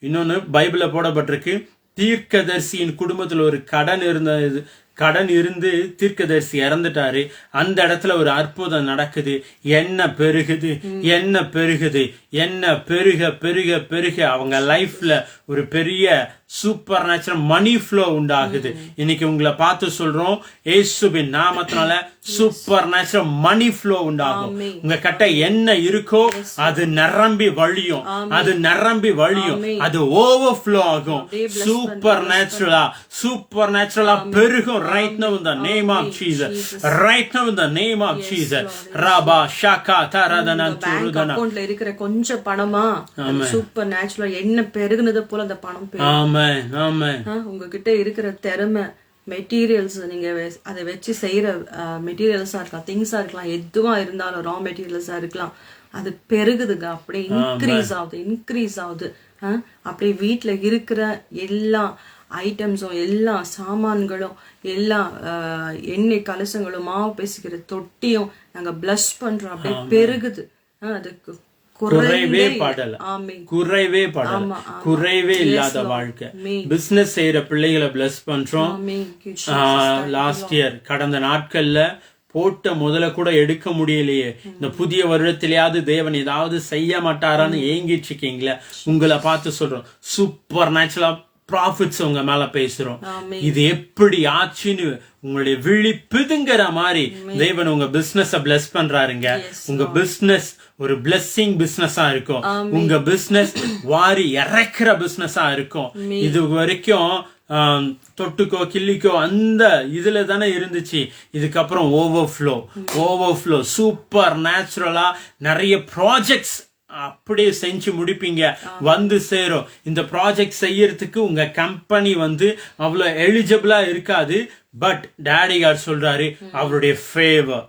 இன்னொன்னு பைபிள்ல போடப்பட்டிருக்கு, தீர்க்கதரிசியின் குடும்பத்துல ஒரு கடன் இருந்து தீர்க்கதரிசி இறந்துட்டாரு. அந்த இடத்துல ஒரு அற்புதம் நடக்குது. என்ன பெருகுது, பெருக அவங்க லைஃப்ல ஒரு பெரிய சூப்பர் நேச்சுரல் மணி ஃப்ளோ உண்டாகுது. இன்னைக்கு உங்களை பார்த்து சொல்றோம், இயேசுவின் நாமத்தினால சூப்பர் நேச்சுரல் மணி ஃப்ளோ உண்டாகும். உங்க கிட்ட என்ன இருக்கோ அது நிரம்பி வழியும், அது ஓவர் ஃப்ளோ ஆகும். சூப்பர் நேச்சுரலா பெருகும். Right now in the name of Jesus. Right now in the name of Jesus. Rabba shaka taradana turudana. அக்கவுண்ட்ல இருக்கிற கொஞ்சம் பணமா சூப்பர் நேச்சுரல் என்ன பெருகுனது போல அந்த பணம் பெருகும். ஆமென். உங்ககிட்ட இருக்கிற திறமை, மெட்டீரியல்ஸ், நீங்க அதை வச்சு செய்யற மெட்டீரியல்ஸா இருக்கலாம், திங்ஸா இருக்கலாம், எதுவா இருந்தாலும் ரா மெட்டீரியல்ஸா இருக்கலாம், அது பெருகுதுங்க. அப்படியே இன்க்ரீஸ் ஆகுது. அப்படியே வீட்டுல இருக்கிற எல்லா ஐட்டம்ஸும், எல்லா சாமான்களும், எல்லா எண்ணெய் கலசங்களும், மாவு பேசிக்கிற தொட்டியும் நாங்க பிளஸ் பண்றோம். அப்படியே பெருகுது. அதுக்கு குறைவே படல, குறைவே படல, குறைவே இல்லாத வாழ்க்கை. பிசினஸ் செய்யற பிள்ளைகளை பிளஸ் பண்றோம். லாஸ்ட் இயர் கடந்த நாட்கள்ல போட்ட முதல்ல கூட எடுக்க முடியலையே, இந்த புதிய வருடத்திலேயாவது தேவன் ஏதாவது செய்ய மாட்டாரான்னு ஏங்கிட்டு இருக்கீங்களே, உங்களை பார்த்து சொல்றோம், சூப்பர் நேச்சுரலா ப்ராஃபிட்ஸ் உங்க மேல பேசுறோம். இது எப்படி ஆச்சுன்னு உங்களுடைய விழி பிதுங்கிற மாதிரி தேவன் உங்க பிசினஸ் பிளஸ் பண்றாருங்க. உங்க பிசினஸ் ஒரு பிளெஸிங் பிசினஸா இருக்கும். உங்க பிசினஸ் வாரி இறக்குற பிசினஸா இருக்கும். இது வரைக்கும் தொட்டுக்கோ கிள்ளிக்கோ அந்த இதுல தானே இருந்துச்சு. இதுக்கப்புறம் ஓவர்ஃப்ளோ சூப்பர் நேச்சுரலா நிறைய ப்ராஜெக்ட்ஸ் அப்படியே செஞ்சு முடிப்பீங்க, வந்து சேரும். இந்த ப்ராஜெக்ட் செய்யறதுக்கு உங்க கம்பெனி அவ்வளவு எலிஜிபிளா இருக்காது. பட் டாடி கார் சொல்றாரு, அவருடைய ஃபேவர்,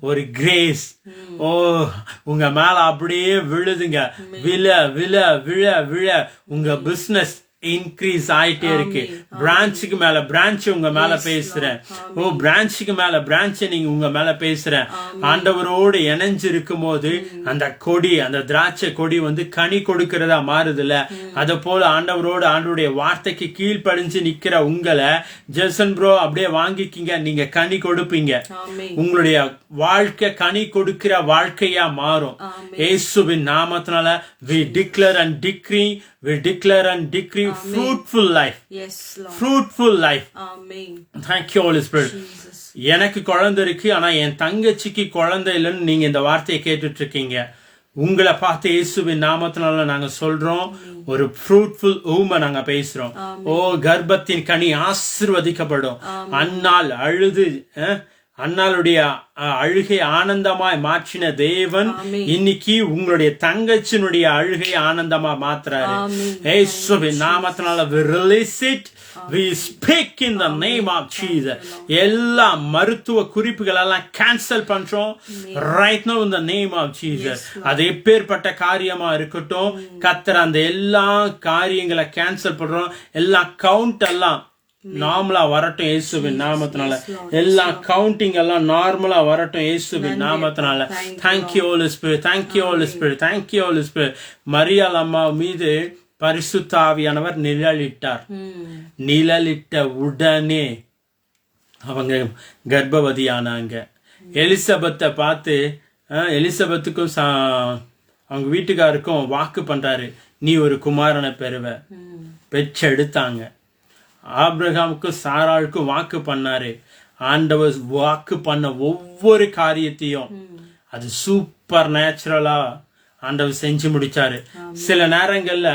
ஒரு கிரேஸ் உங்க மேல அப்படியே விழுதுங்க. விழ விழ விழ விழ உங்க பிசினஸ் இன்க்ரீஸ் ஆயிட்டே இருக்கு. பிரான்ச்சுக்கு மேல பிரான்ச் உங்க மேல பேசுறேன். பிரான்ச்சுக்கு மேல பிரான்ச் நீங்க உங்க மேல பேசுறேன். ஆண்டவரோடு இணைஞ்சு இருக்கும் போது அந்த கொடி, அந்த திராட்சை கொடி கனி கொடுக்கிறதா மாறுதுல. அத போல ஆண்டவரோடு ஆண்டவருடைய வார்த்தைக்கு கீழ்ப்படிஞ்சு நிக்கிற உங்களை ஜெசன் ப்ரோ அப்படியே வாங்கிக்கிங்க, நீங்க கனி கொடுப்பீங்க. உங்களுடைய வாழ்க்கை கனி கொடுக்கிற வாழ்க்கையா மாறும். இயேசுவின் நாமத்தினால we declare and decree fruitful life. Yes, Lord. Fruitful life. Amen. Thank you, Holy Spirit. Jesus. எனக்கு குழந்தை இருக்கு, ஆனா என் தங்கச்சிக்கு குழந்தை இல்லைன்னு நீங்க இந்த வார்த்தையை கேட்டுட்டு இருக்கீங்க. உங்களை பார்த்து இயேசுவின் நாமத்தினால நாங்க சொல்றோம், ஒரு ஃப்ரூட்ஃபுல் ஊமை நாங்க பேசுறோம். கர்ப்பத்தின் கனி ஆசீர்வதிக்கப்படும். அன்னாள் அண்ணாளுடைய அழுகை ஆனந்தமாய் மாற்றின தேவன் இன்னைக்கு உங்களுடைய தங்கச்சினுடைய அழுகை ஆனந்தமா மாத்துறாரு. இயேசுவின் நாமத்தினால we release it, we speak in the name of Jesus. எல்லா மருத்துவ குறிப்புகள் எல்லாம் கேன்சல் பண்றோம் right now in the name of Jesus. அது எப்பேற்பட்ட காரியமா இருக்கட்டும், கர்த்தர் அந்த எல்லா காரியங்களை கேன்சல் பண்றோம். எல்லா கவுண்ட் எல்லாம் நார்மலா வரட்டும் இயேசுவின் நாமத்தினால. எல்லா கவுண்டிங் எல்லாம் நார்மலா வரட்டும் இயேசுவின் நாமத்தினால. Thank you Holy Spirit, thank you Holy Spirit, thank you Holy Spirit. மரியாள் அம்மா மீது பரிசுத்த ஆவியானவர் நிழலிட்ட உடனே அவங்க கர்ப்பவதியானாங்க. எலிசபெத்தை பார்த்து எலிசபெத்துக்கும் அவங்க வீட்டுக்காருக்கும் வாக்கு பண்றாரு, நீ ஒரு குமாரனை பெறுவ. பெற்றெடுத்தாங்க. ஆபிரகாமுக்கும் சாராளுக்கும் வாக்கு பண்ணாரு. ஆண்டவர் வாக்கு பண்ண ஒவ்வொரு காரியத்தையும் அது சூப்பர் நேச்சுரலா ஆண்டவர் செஞ்சு முடிச்சாரு. சில நேரங்கள்ல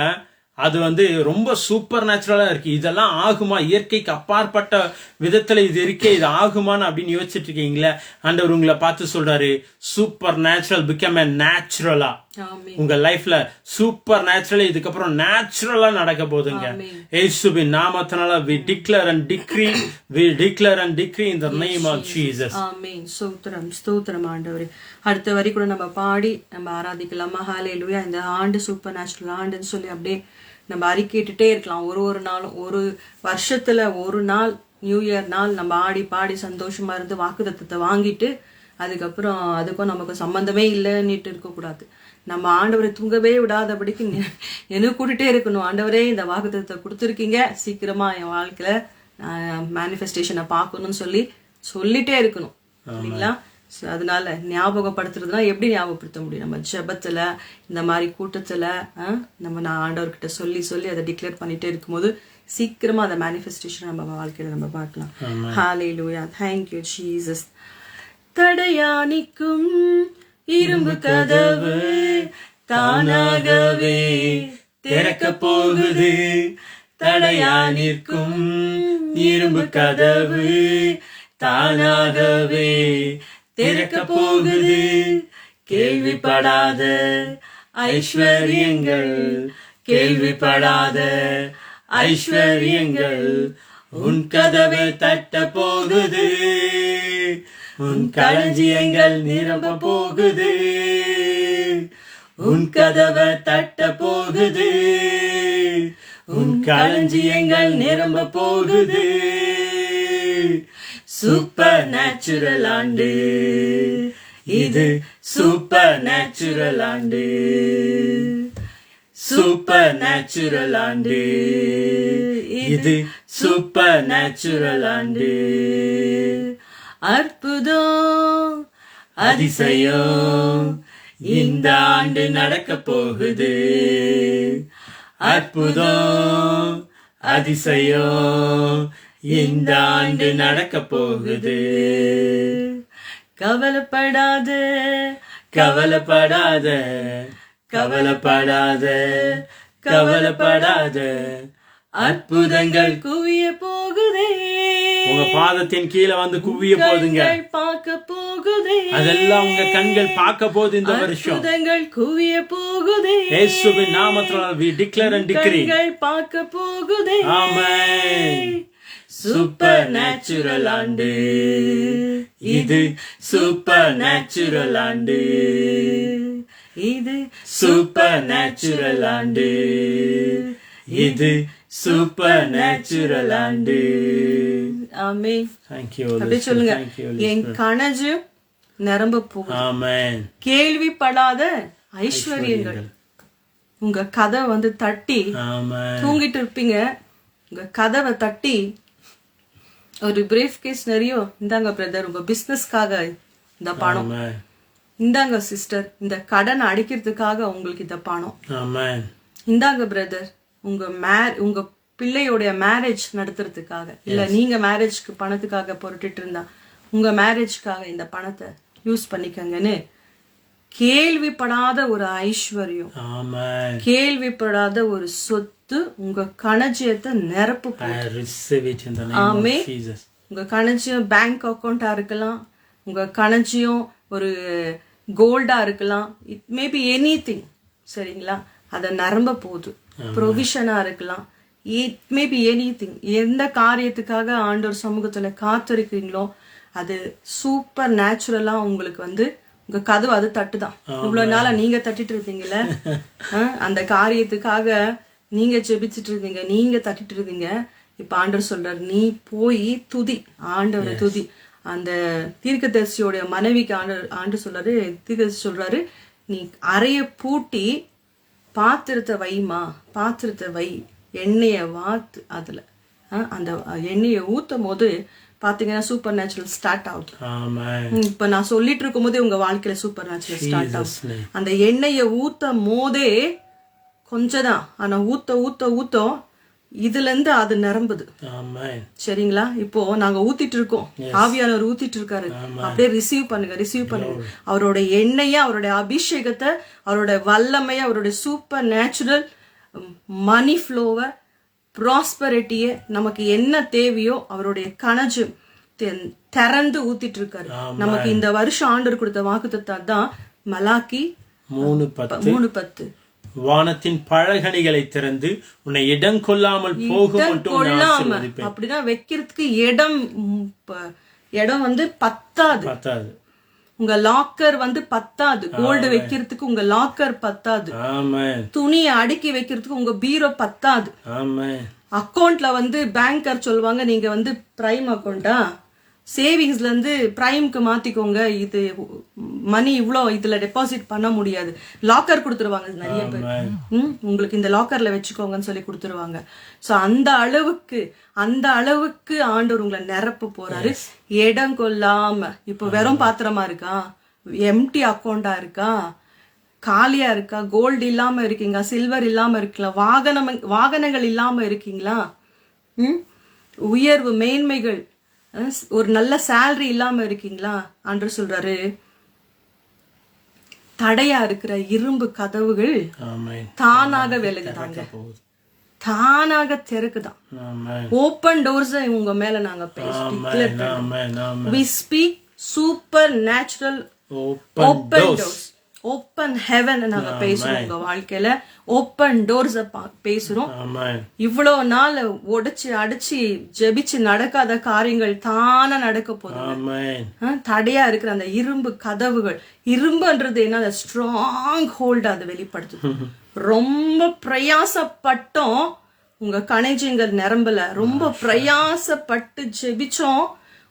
அது ரொம்ப சூப்பர் நேச்சுரலா இருக்கு. இதெல்லாம் ஆகுமா? இயற்கைக்கு அப்பாற்பட்ட விதத்துல இது இருக்கே, இது ஆகுமான்னு அப்படின்னு யோசிச்சுட்டு இருக்கீங்களே, ஆண்டவர் உங்களை பார்த்து சொல்றாரு, சூப்பர் நேச்சுரல் பிகம் எ நேச்சுரலா. உங்க லைஃப்ல சூப்பர் நேச்சுரலா இதுக்கப்புறம் நேச்சுரலா நடக்க போதுங்க. இயேசுவின் நாமத்தினால we declare and decree in the name of Jesus. ஆமென். ஸ்தோத்திரம் ஆண்டவரே. அடுத்த வரி கூட நம்ம பாடி நம்ம ஆராதிக்கலாமா? ஹalleluya. இந்த ஆண்டு சூப்பர் நேச்சுரல் ஆண்டுன்னு சொல்லி அப்படியே நம்ம அறிக்கையிட்டே இருக்கலாம். ஒரு நாளும், ஒரு வருஷத்துல ஒரு நாள், நியூ இயர் நாள் நம்ம ஆடி பாடி சந்தோஷமா இருந்து வாக்குத்தத்தத்தை வாங்கிட்டு அதுக்கப்புறம் அதுக்கும் நமக்கு சம்பந்தமே இல்லைன்னுட்டு இருக்கக்கூடாது. நம்ம ஆண்டவரை தூங்கவே விடாதபடிக்கு எனக்கு கூட்டிகிட்டே இருக்கணும். ஆண்டவரே இந்த வாக்குத்தத்தத்தை கொடுத்துருக்கீங்க, சீக்கிரமா என் வாழ்க்கையில மேனிஃபெஸ்டேஷனை பார்க்கணும்னு சொல்லிட்டே இருக்கணும் இல்லைங்களா? அதனால ஞாபகப்படுத்துறதுனா எப்படி ஞாபகப்படுத்த முடியும்? நம்ம ஜெபத்துல, இந்த மாதிரி கூட்டத்துல நம்ம ஆண்டவர்கிட்ட சொல்லி அதை டிக்ளேர் பண்ணிட்டே இருக்கும்போது சீக்கிரமா அந்த மேனிஃபெஸ்டேஷன் நம்ம வாழ்க்கையில நம்ம பார்க்கலாம். ஹalleluya. Thank you Jesus. தடையானிக்கும் இரும்பு கதவு தானாகவே திறக்க போகுது. தடையானிற்கும் இரும்பு கதவு தானாகவே திறக்க போகுது. கேள்விப்படாத ஐஸ்வர்யங்கள், கேள்விப்படாத ஐஸ்வர்யங்கள் உன் கதவை தட்ட போகுது. உன் களஞ்சியங்கள் நிரம்ப போகுது. உன் கதவை தட்ட போகுது. உன் களஞ்சியங்கள் நிரம்ப போகுது. சூப்பர் நேச்சுரல் ஆண்டு இது, சூப்பர் நேச்சுரல் ஆண்டு, சூப்பர் நேச்சுரல் ஆண்டு, இது சூப்பர் நேச்சுரல் ஆண்டு. அற்புதம் அதிசயம் இந்த ஆண்டு நடக்க போகுது. அற்புதம் அதிசயம் இந்த ஆண்டு நடக்க போகுது. கவலைப்படாத கவலைப்படாத கவலைப்படாத கவலைப்படாத, அற்புதங்கள் குவிய போகுதே. உங்க பாதத்தின் கீழே வந்து குவிய போகுதுங்க. பார்க்க போகுதே, அதெல்லாம் உங்க கண்கள் பார்க்க போகுது இந்த வருஷம். அற்புதங்கள் குவிய போகுதே. இயேசுவின் நாமத்தினால் we declare and decree. பார்க்க போகுதே. ஆமென். சூப்பர் நேச்சுரல் ஆண்டு, இது சூப்பர் நேச்சுரல் ஆண்டு, இது சூப்பர் நேச்சுரல் ஆண்டு, இது சூப்பர் நேச்சுரல் ஆண்டு. ஆமென். Thank you. அப்படி சொல்லுங்க, என் கனவு நிரம்ப போகுது. ஆமென். கேள்விப்படாத ஐஸ்வர்யங்கள் உங்க கதவை வந்து தட்டி, ஆமென். தூங்கிட்டு இருப்பீங்க, உங்க கதவை தட்டி ஒரு பிரீஃப் கேஸ் நிறைய, இந்தாங்க பிரதர் உங்க பிசினஸ்க்காக இந்த பணம், ஆமென். இந்தாங்க சிஸ்டர் இந்த கடன் அடிக்கிறதுக்காக உங்களுக்கு இந்த பணம், ஆமென். இந்தாங்க பிரதர் உங்க பிள்ளையோடைய மேரேஜ் நடத்துறதுக்காக, இல்ல நீங்க மேரேஜ்க்கு பணத்துக்காக பொருட்டிட்டு இருந்தா உங்க மேரேஜ்க்காக இந்த பணத்தை யூஸ் பண்ணிக்கங்கன்னு கேள்விப்படாத ஒரு ஐஸ்வர்யம், ஆமென். கேள்விப்படாத ஒரு சொத்து உங்க களஞ்சியத்தை நிரப்பு. I receive it in the name of Jesus. உங்க களஞ்சியம் பேங்க் அக்கௌண்டா இருக்கலாம், உங்க களஞ்சியம் ஒரு கோல்டா இருக்கலாம், இட் மேபி எனிதிங், சரிங்களா? அத நிரம்ப போகுது. ப்ரொவிஷனா இருக்கலாம், இட் மேபி எனிதிங். எந்த காரியத்துக்காக ஆண்டவர் சமூகத்துல காத்திருக்கீங்களோ அது சூப்பர் நேச்சுரலா உங்களுக்கு வந்து உங்க கதவு அது தட்டுதான். இவ்வளவு நாளா நீங்க தட்டிட்டு இருந்தீங்கல்ல, அந்த காரியத்துக்காக நீங்க ஜெபிச்சுட்டு இருந்தீங்க, நீங்க தட்டிட்டு இருந்தீங்க. இப்ப ஆண்டவர் சொல்றாரு, நீ போய் துதி, ஆண்டவரை துதி. அந்த தீர்க்கதரிசியோட மனைவிக்கு ஆண்டு சொல்றாரு, தீர்க்கதரிசி சொல்றாரு, நீ அறைய பூட்டி பாத்திரத்தை வைமா, பாத்திரத்தை வை, எண்ணெய வாத்து அதுல அந்த எண்ணெயை ஊத்தும் போது பாத்தீங்கன்னா சூப்பர் நேச்சுரல் ஸ்டார்ட் ஆகுது. இப்ப நான் சொல்லிட்டு இருக்கும் போதே உங்க வாழ்க்கையில சூப்பர் நேச்சுரல் ஸ்டார்ட் ஆகுது. அந்த எண்ணெயை ஊத்தும் போதே கொஞ்சம் தான், ஆனா ஊத்த ஊத்த ஊத்தம் இதுல இருந்து அது நிரம்புது. சரிங்களா? இப்போ நாங்க ஊத்திட்டு இருக்கோம், ஆவியானவர் ஊத்திட்டு இருக்காரு. அப்படியே ரிசீவ் பண்ணுங்க, ரிசீவ் பண்ணுங்க. அவரோட எண்ணெய, அவருடைய அபிஷேகத்தை, அவரோட வல்லமைய, அவருடைய சூப்பர் நேச்சுரல் மணி ஃப்ளோவை, ப்ராஸ்பரிட்டிய, நமக்கு என்ன தேவையோ அவருடைய கனஜு திறந்து ஊத்திட்டு இருக்காரு. நமக்கு இந்த வருஷம் ஆண்டவர் கொடுத்த வாக்குத்தத்தம் தான் மலாக்கி 3:10. வானத்தின் பழகணிகளை திறந்து உன்னை இடம் கொள்ளாமல் போகும். அப்படின்னா வைக்கிறதுக்கு இடம் வந்து பத்தாது. உங்க லாக்கர் வந்து பத்தாது. கோல்டு வைக்கிறதுக்கு உங்க லாக்கர் பத்தாது. துணியை அடுக்கி வைக்கிறதுக்கு உங்க பீரோ பத்தாது. அக்கௌண்ட்ல வந்து பேங்கர் சொல்லுவாங்க, நீங்க வந்து பிரைம் அக்கௌண்டா, சேவிங்ஸ்ல இருந்து பிரைம்க்கு மாத்திக்கோங்க, இது மணி இவ்வளோ இதுல டெபாசிட் பண்ண முடியாது. லாக்கர் கொடுத்துருவாங்க நிறைய பேர், உங்களுக்கு இந்த லாக்கர்ல வச்சுக்கோங்கன்னு சொல்லி கொடுத்துருவாங்க. சோ அந்த அளவுக்கு ஆண்டவர் உங்களை நிரப்ப போறாரு. இடம் கொள்ளாம. இப்போ வெறும் பாத்திரமா இருக்கா, எம்டி அக்கௌண்டா இருக்கா, காலியா இருக்கா, கோல்டு இல்லாம இருக்கீங்க, சில்வர் இல்லாம இருக்கலாம், வாகனங்கள் இல்லாம இருக்கீங்களா, உயர்வு மேன்மைகள், ஒரு நல்ல சேலரி இல்லாம இருக்கீங்களா? ஆண்டவர் சொல்றாரு, தடையா இருக்கிற இரும்பு கதவுகள் தானாக விலகுதாங்க, தானாக திறக்குதான். ஓப்பன் டோர்ஸ் உங்க மேல நாங்க பேசுறோம். we speak supernatural open doors, open heaven நாங்க பேசுறோம். உங்க வாழ்க்கையில ஓப்பன் டோர்ஸ் பேசுறோம். இவ்வளவு நாள் உடைச்சு அடிச்சு ஜெபிச்சு நடக்காத காரியங்கள் தானா நடக்க போதும். தடையா இருக்கிற அந்த இரும்பு கதவுகள், இரும்புன்றது என்ன, ஸ்ட்ராங் ஹோல்ட் அதை வெளிப்படுத்துது. ரொம்ப பிரயாசப்பட்டோம், உங்க கணைஜங்கள் நிரம்பல. ரொம்ப பிரயாசப்பட்டு ஜெபிச்சோம்,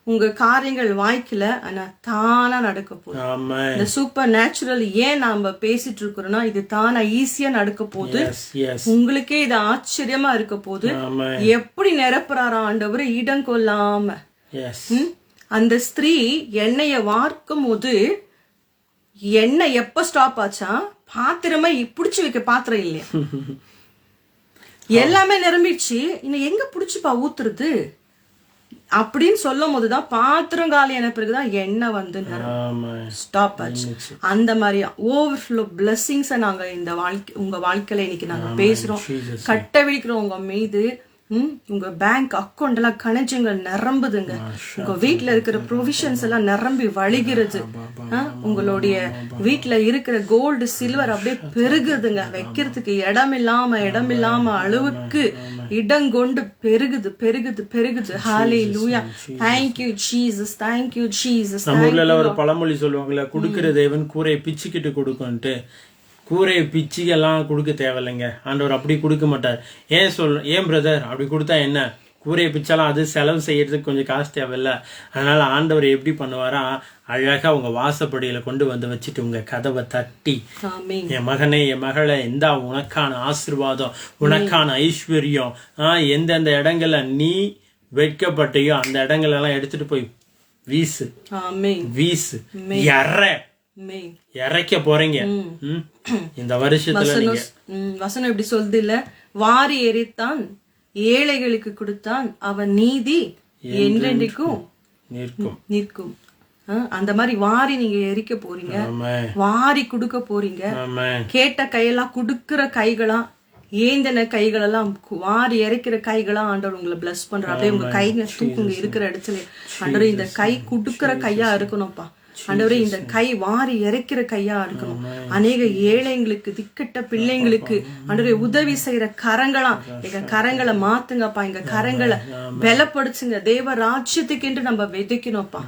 உங்க காரியங்கள் வாய்க்கல, ஆனா தானா நடக்க போகுது. இந்த சூப்பர் நேச்சுரல் ஏன் நாம பேசிட்டு இருக்கிறோம்னா, இது தானா ஈஸியா நடக்க போகுது. உங்களுக்கே இது ஆச்சரியமா இருக்க போகுது. எப்படி நிரப்புறாரா ஆண்டவர் இடம் கொள்ளாம. அந்த ஸ்திரீ எண்ணெய வார்க்கும் போது எண்ணெய் எப்ப ஸ்டாப் ஆச்சா? பாத்திரமா புடிச்சு வைக்க பாத்திரம் இல்லையா, எல்லாமே நிரம்பிடுச்சு. இன்னும் எங்க புடிச்சுப்பா ஊத்துறது அப்படின்னு சொல்லும் போதுதான் பாத்திரம் காலியான பிறகுதான் எண்ணெய் வந்து ஸ்டாப் ஆச்சு. அந்த மாதிரி ஓவர்ஃப்ளோ பிளெஸிங்ஸ் நாங்க இந்த உங்க வாழ்க்கையில இன்னைக்கு நாங்க பேசுறோம், கட்டவிழ்க்கிறோம் உங்க மீது. உங்க பேங்க் அக்கௌண்ட் எல்லாம் கணஜங்கள் நிரம்புதுங்க. உங்க வீட்டுல இருக்கிற ப்ரொவிஷன்ஸ் எல்லாம் நிரம்பி வழிகிறது. உங்களுடைய வீட்டுல இருக்கிற கோல்டு சில்வர் அப்படியே பெருகுதுங்க. வைக்கிறதுக்கு இடமில்லாம அளவுக்கு இடங்கொண்டு பெருகுது பெருகுது பெருகுது. ஹalleluya. thank you jesus, thank you jesus. நம்ம ஊர்ல ஒரு பழமொழி சொல்லுவாங்கல்ல, குடுக்கிற தேவன் கூரை பிச்சுக்கிட்டு கொடுக்கும்ட்டு. கூரையை பிச்சுக்கெல்லாம் கொடுக்க தேவையில்லைங்க, ஆண்டவர் அப்படி கொடுக்க மாட்டார். ஏன் பிரதர் அப்படி கொடுத்தா என்ன, கூரையை பிச்சாலும் அது செலவு செய்யறதுக்கு கொஞ்சம் காசு தேவையில்ல. அதனால ஆண்டவர் எப்படி பண்ணுவாரா, அழகா உங்க வாசப்படியில கொண்டு வந்து வச்சுட்டு உங்க கதவை தட்டி, என் மகனே என் மகளை இந்தா உனக்கான ஆசீர்வாதம், உனக்கான ஐஸ்வர்யம், எந்தெந்த இடங்கள்ல நீ வெட்கப்பட்டையோ அந்த இடங்கள் எல்லாம் எடுத்துட்டு போய் வீசு வீசு இறைக்க போறீங்க இந்த வருஷத்துல. வசனம் எப்படி சொல்லுது இல்ல, வாரி எரித்தான் ஏழைகளுக்கு கொடுத்தான், அவன் நீதி என்றென்றைக்கும் நிற்கும். அந்த மாதிரி வாரி நீங்க எரிக்க போறீங்க, வாரி குடுக்க போறீங்க. கேட்ட கையெல்லாம் குடுக்கிற கைகளா, ஏந்தன கைகளெல்லாம் வாரி இறைக்கிற கைகளா ஆண்டவர் உங்களை பிளஸ் பண்ற. அப்படியே உங்க கைங்க தூக்குங்க இருக்கிற இடத்துல. ஆண்டவர் இந்த கை குடுக்கிற கையா இருக்கணும்ப்பா. ஆண்டவரே இந்த கை வாரி இறைக்கிற கையா இருக்கணும். அநேக ஏழைங்களுக்கு, திக்கட்ட பிள்ளைங்களுக்கு ஆண்டவரே உதவி செய்யற கரங்களா எங்க கரங்களை மாத்துங்கப்பா. எங்க கரங்களை பலப்படுத்துங்க. தேவ ராஜ்யத்துக்கு என்று நம்ம விதைக்கணும்ப்பா.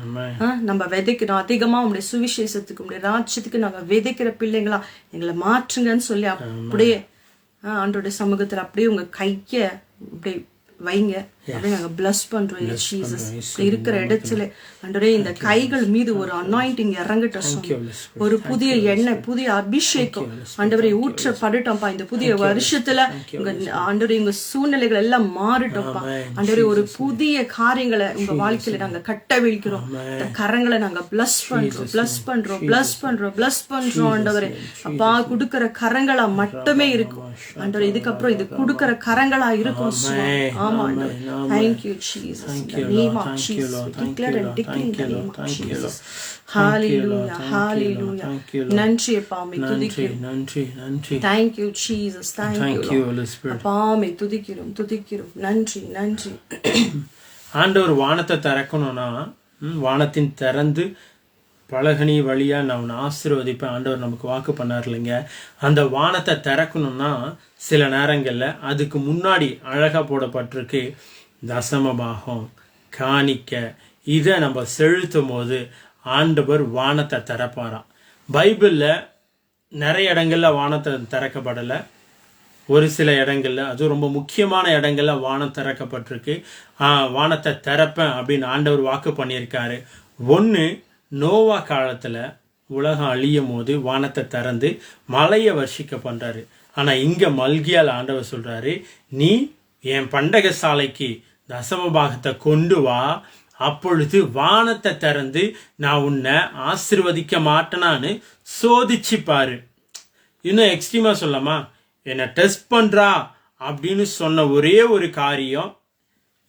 நம்ம விதைக்கணும் அதிகமா. உங்களுடைய சுவிசேஷத்துக்கு, உங்களுடைய ராஜ்யத்துக்கு நாங்க விதைக்கிற பிள்ளைங்களா எங்களை மாற்றுங்கன்னு சொல்லி அப்படியே ஆண்டோடைய சமூகத்துல அப்படியே உங்க கைய அப்படியே வைங்க. அப்படியே நாங்க பிளஸ் பண்றோம் ஜீசஸ். இருக்கிற இடத்துல ஆண்டவரே இந்த கைகள் மீது ஒரு அனாயிண்டிங் இறங்கட்டும். ஒரு புதிய எண்ணெய், புதிய அபிஷேகம் ஆண்டவரை ஊற்றப்படட்டும்ப்பா. இந்த புதிய வருஷத்துல ஆண்டவரே உங்க சூழ்நிலைகள் எல்லாம் மாறட்டும்ப்பா. ஆண்டவரே ஒரு புதிய காரியங்களை உங்க வாழ்க்கையில நாங்க கட்டவிழ்க்கிறோம். இந்த கரங்களை நாங்க பிளஸ் பண்றோம் பிளஸ் பண்றோம் பிளஸ் பண்றோம் பிளஸ் பண்றோம். ஆண்டவரே அப்பா குடுக்கிற கரங்களா மட்டுமே இருக்கும் ஆண்டவரே. இதுக்கப்புறம் இது குடுக்கிற கரங்களா இருக்கும். ஆமா ஆண்டவரே. Thank you, Jesus. In the name of Jesus, we declare and decree in the name of Jesus. Hallelujah, hallelujah. நன்றி அப்பா, மே துதிக்கிறோம். நன்றி நன்றி. Thank you, Jesus. Thank you, Holy Spirit. அப்பா மே துதிக்கிறோம் துதிக்கிறோம். நன்றி நன்றி. ஆண்டவர் வானத்தை திறக்கணும்னா, வானத்தின் திறந்து பலகனி வழியா நான் ஆசீர்வதிப்பேன் ஆண்டவர் நமக்கு வாக்கு பண்ணார் இல்லைங்க. அந்த வானத்தை திறக்கணும்னா சில நேரங்கள்ல அதுக்கு முன்னாடி அழகா போடப்பட்டிருக்கு தசமபாகம், காணிக்க. இதை நம்ம செலுத்தும் போது ஆண்டவர் வானத்தை திறப்பாராம். பைபிள்ல நிறைய இடங்கள்ல வானத்தை திறக்கப்படலை, ஒரு சில இடங்கள்ல, அது ரொம்ப முக்கியமான இடங்கள்ல வானம் திறக்கப்பட்டிருக்கு. வானத்தை திறப்பேன் அப்படின்னு ஆண்டவர் வாக்கு பண்ணியிருக்காரு. ஒன்று, நோவா காலத்துல உலகம் அழியும் போது வானத்தை திறந்து மழையை வர்ஷிக்க பண்றாரு. ஆனா இங்க மல்கியால் ஆண்டவர் சொல்றாரு, நீ என் பண்டக சாலைக்கு தசமபாகத்தை கொண்டு வா, அப்பொழுது வானத்தை திறந்து நான் உன்னை ஆசீர்வதிக்க மாட்டேனான்னு சோதிச்சு பாரு. இன்னும் எக்ஸ்ட்ரீமா சொல்லமா, என்னை டெஸ்ட் பண்றா அப்படின்னு சொன்ன ஒரே ஒரு காரியம்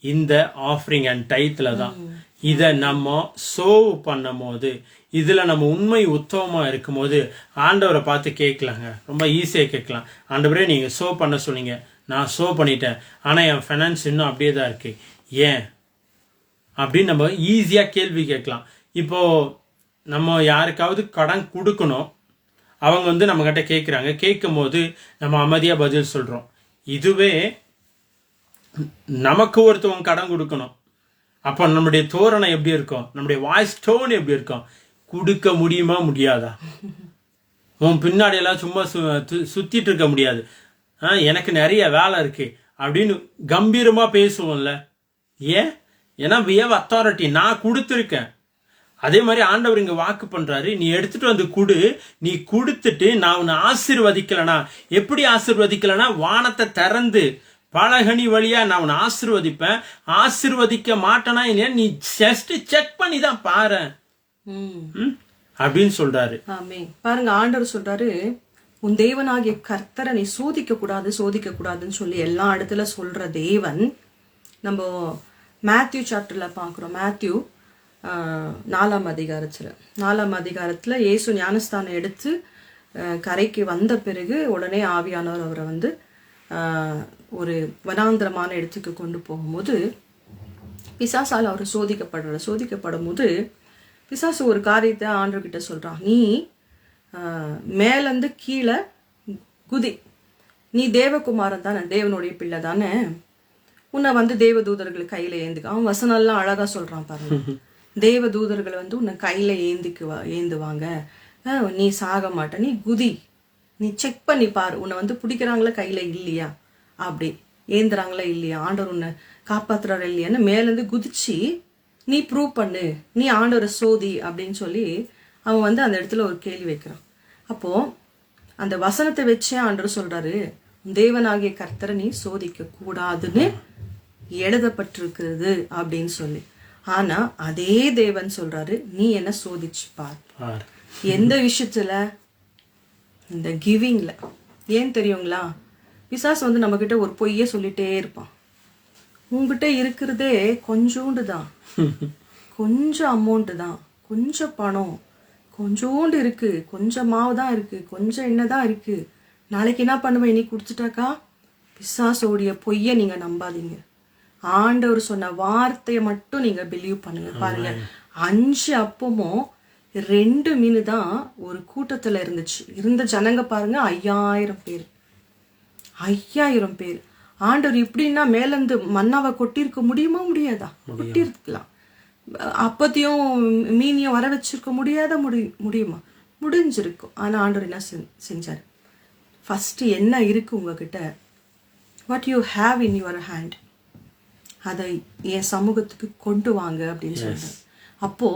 இந்த ஆஃபரிங் அண்ட் டைத்ல தான். இதை நம்ம சோவ் பண்ணும் போது, இதுல நம்ம உண்மை உத்தவமா இருக்கும் போது ஆண்டவரை பார்த்து கேட்கலாங்க. ரொம்ப ஈஸியா கேட்கலாம், ஆண்டவரே நீங்க சோ பண்ண சொன்னீங்க, நான் சோ பண்ணிட்டேன், ஆனா என் ஃபைனான்ஸ் இன்னும் அப்படியே தான் இருக்கு, ஏன் அப்படின்னு நம்ம ஈஸியா கேள்வி கேட்கலாம். இப்போ நம்ம யாருக்காவது கடன் கொடுக்கணும், அவங்க நம்ம கிட்ட கேட்குறாங்க, கேட்கும் போது நம்ம அமைதியா பதில் சொல்றோம். இதுவே நமக்கு ஒருத்தவங்க கடன் கொடுக்கணும், அப்ப நம்முடைய தோரணை எப்படி இருக்கும், நம்முடைய வாய்ஸ் டோன் எப்படி இருக்கும், கொடுக்க முடியுமா முடியாதா, உன் பின்னாடி எல்லாம் சும்மா சுத்திட்டு இருக்க முடியாது, எனக்கு நிறைய வேலை இருக்கு அப்படின்னு கம்பீரமா பேசுவோம்ல. ஏன் ஏன்னா we have authority. நான் கொடுத்துருக்கேன். அதே மாதிரி ஆண்டவர் இங்க வாக்கு பண்றாரு, நீ எடுத்துட்டு வந்து குடு, நீ கொடுத்துட்டு நான் உன்னை ஆசீர்வதிக்கலனா, எப்படி ஆசீர்வதிக்கலனா, வானத்தை திறந்து பலகனி வழியா நான் உன்னை ஆசீர்வதிப்பேன். ஆசீர்வதிக்க மாட்டேனா இல்லையா நீ ஜஸ்ட் செக் பண்ணி தான் பாரு அப்படின்னு சொல்றாரு. பாருங்க, ஆண்டவர் சொல்றாரு, உன் தேவனாகிய கர்த்தரை நீ சோதிக்க கூடாதுன்னு சொல்லி எல்லா இடத்துல சொல்ற தேவன். நம்ம மேத்யூ சாப்டர்ல பாக்குறோம். மேத்யூ 4ஆம் அதிகாரத்துல இயேசு ஞானஸ்தானம் எடுத்து கரைக்கு வந்த பிறகு உடனே ஆவியானவர் அவரை வந்து ஒரு வனாந்திரமான இடத்துக்கு கொண்டு போகும்போது பிசாசால் அவர் சோதிக்கப்படும் போது பிசாசு ஒரு காரியத்தை ஆண்டவர்கிட்ட சொல்றான், நீ மேலேருந்து கீழே குதி, நீ தேவகுமாரன் தானே, தேவனுடைய பிள்ளை தானே, உன்னை வந்து தேவதூதர்கள் கையில ஏந்துக்க. அவன் வசனம்லாம் அழகா சொல்றான் பாருங்க. தேவதூதர்கள் வந்து உன்னை கையில ஏந்துவாங்க, நீ சாக மாட்ட, நீ குதி, நீ செக் பண்ணி பாரு, உன்னை வந்து பிடிக்கிறாங்களா கையில இல்லையா, அப்படி ஏந்துறாங்களா இல்லையா, ஆண்டவர் உன்னை காப்பாத்துறாரு இல்லையான்னு மேலேருந்து குதிச்சு நீ ப்ரூவ் பண்ணு, நீ ஆண்டவரை சோதி அப்படின்னு சொல்லி அவன் வந்து அந்த இடத்துல ஒரு கேள்வி வைக்கிறான். அப்போ அந்த வசனத்தை வச்சே ஆண்டவர் சொல்றாரு, தேவனாகிய கர்த்தரை நீ சோதிக்க கூடாதுன்னு எழுதப்பட்டிருக்கிறது அப்படின்னு சொல்லி. ஆனா அதே தேவன் சொல்றாரு, நீ என்ன சோதிச்சு பார். எந்த விஷயத்துல? இந்த கிவிங்ல. ஏன் தெரியுங்களா? பிசாசு வந்து நம்ம கிட்ட ஒரு பொய்ய சொல்லிட்டே இருப்பான். உங்ககிட்ட இருக்கிறதே கொஞ்சோண்டு தான், கொஞ்சம் அமௌண்ட் தான், கொஞ்சம் பணம், கொஞ்சோண்டு இருக்கு, கொஞ்சம் மாவு தான் இருக்கு, கொஞ்சம் எண்ணெய் தான் இருக்கு, நாளைக்கு என்ன பண்ணுவேன் நீ குடிச்சிட்டாக்கா. பிசாசோடைய பொய்ய நீங்க நம்பாதீங்க. ஆண்டவர் சொன்ன வார்த்தையை மட்டும் நீங்க பிலீவ் பண்ணுங்க. பாருங்க, 5 அப்பமும் 2 மீன் தான் ஒரு கூட்டத்துல இருந்துச்சு. இருந்த ஜனங்க பாருங்க 5000 பேர். 5000 பேர். ஆண்டவர் இப்படின்னா மேலேருந்து மன்னாவை கொட்டிருக்க முடியுமா? முடியாதா? கொட்டிருக்கலாம். அப்பத்தையும் மீனையும் வர வச்சிருக்க முடியுமா? முடிஞ்சிருக்கும். ஆனா ஆண்டவர் என்ன செஞ்சாரு? ஃபர்ஸ்ட் என்ன இருக்கு உங்ககிட்ட, what you have in your hand, அதை என் சமூகத்துக்கு கொண்டு வாங்க அப்படின்னு சொல்றாரு. அப்போ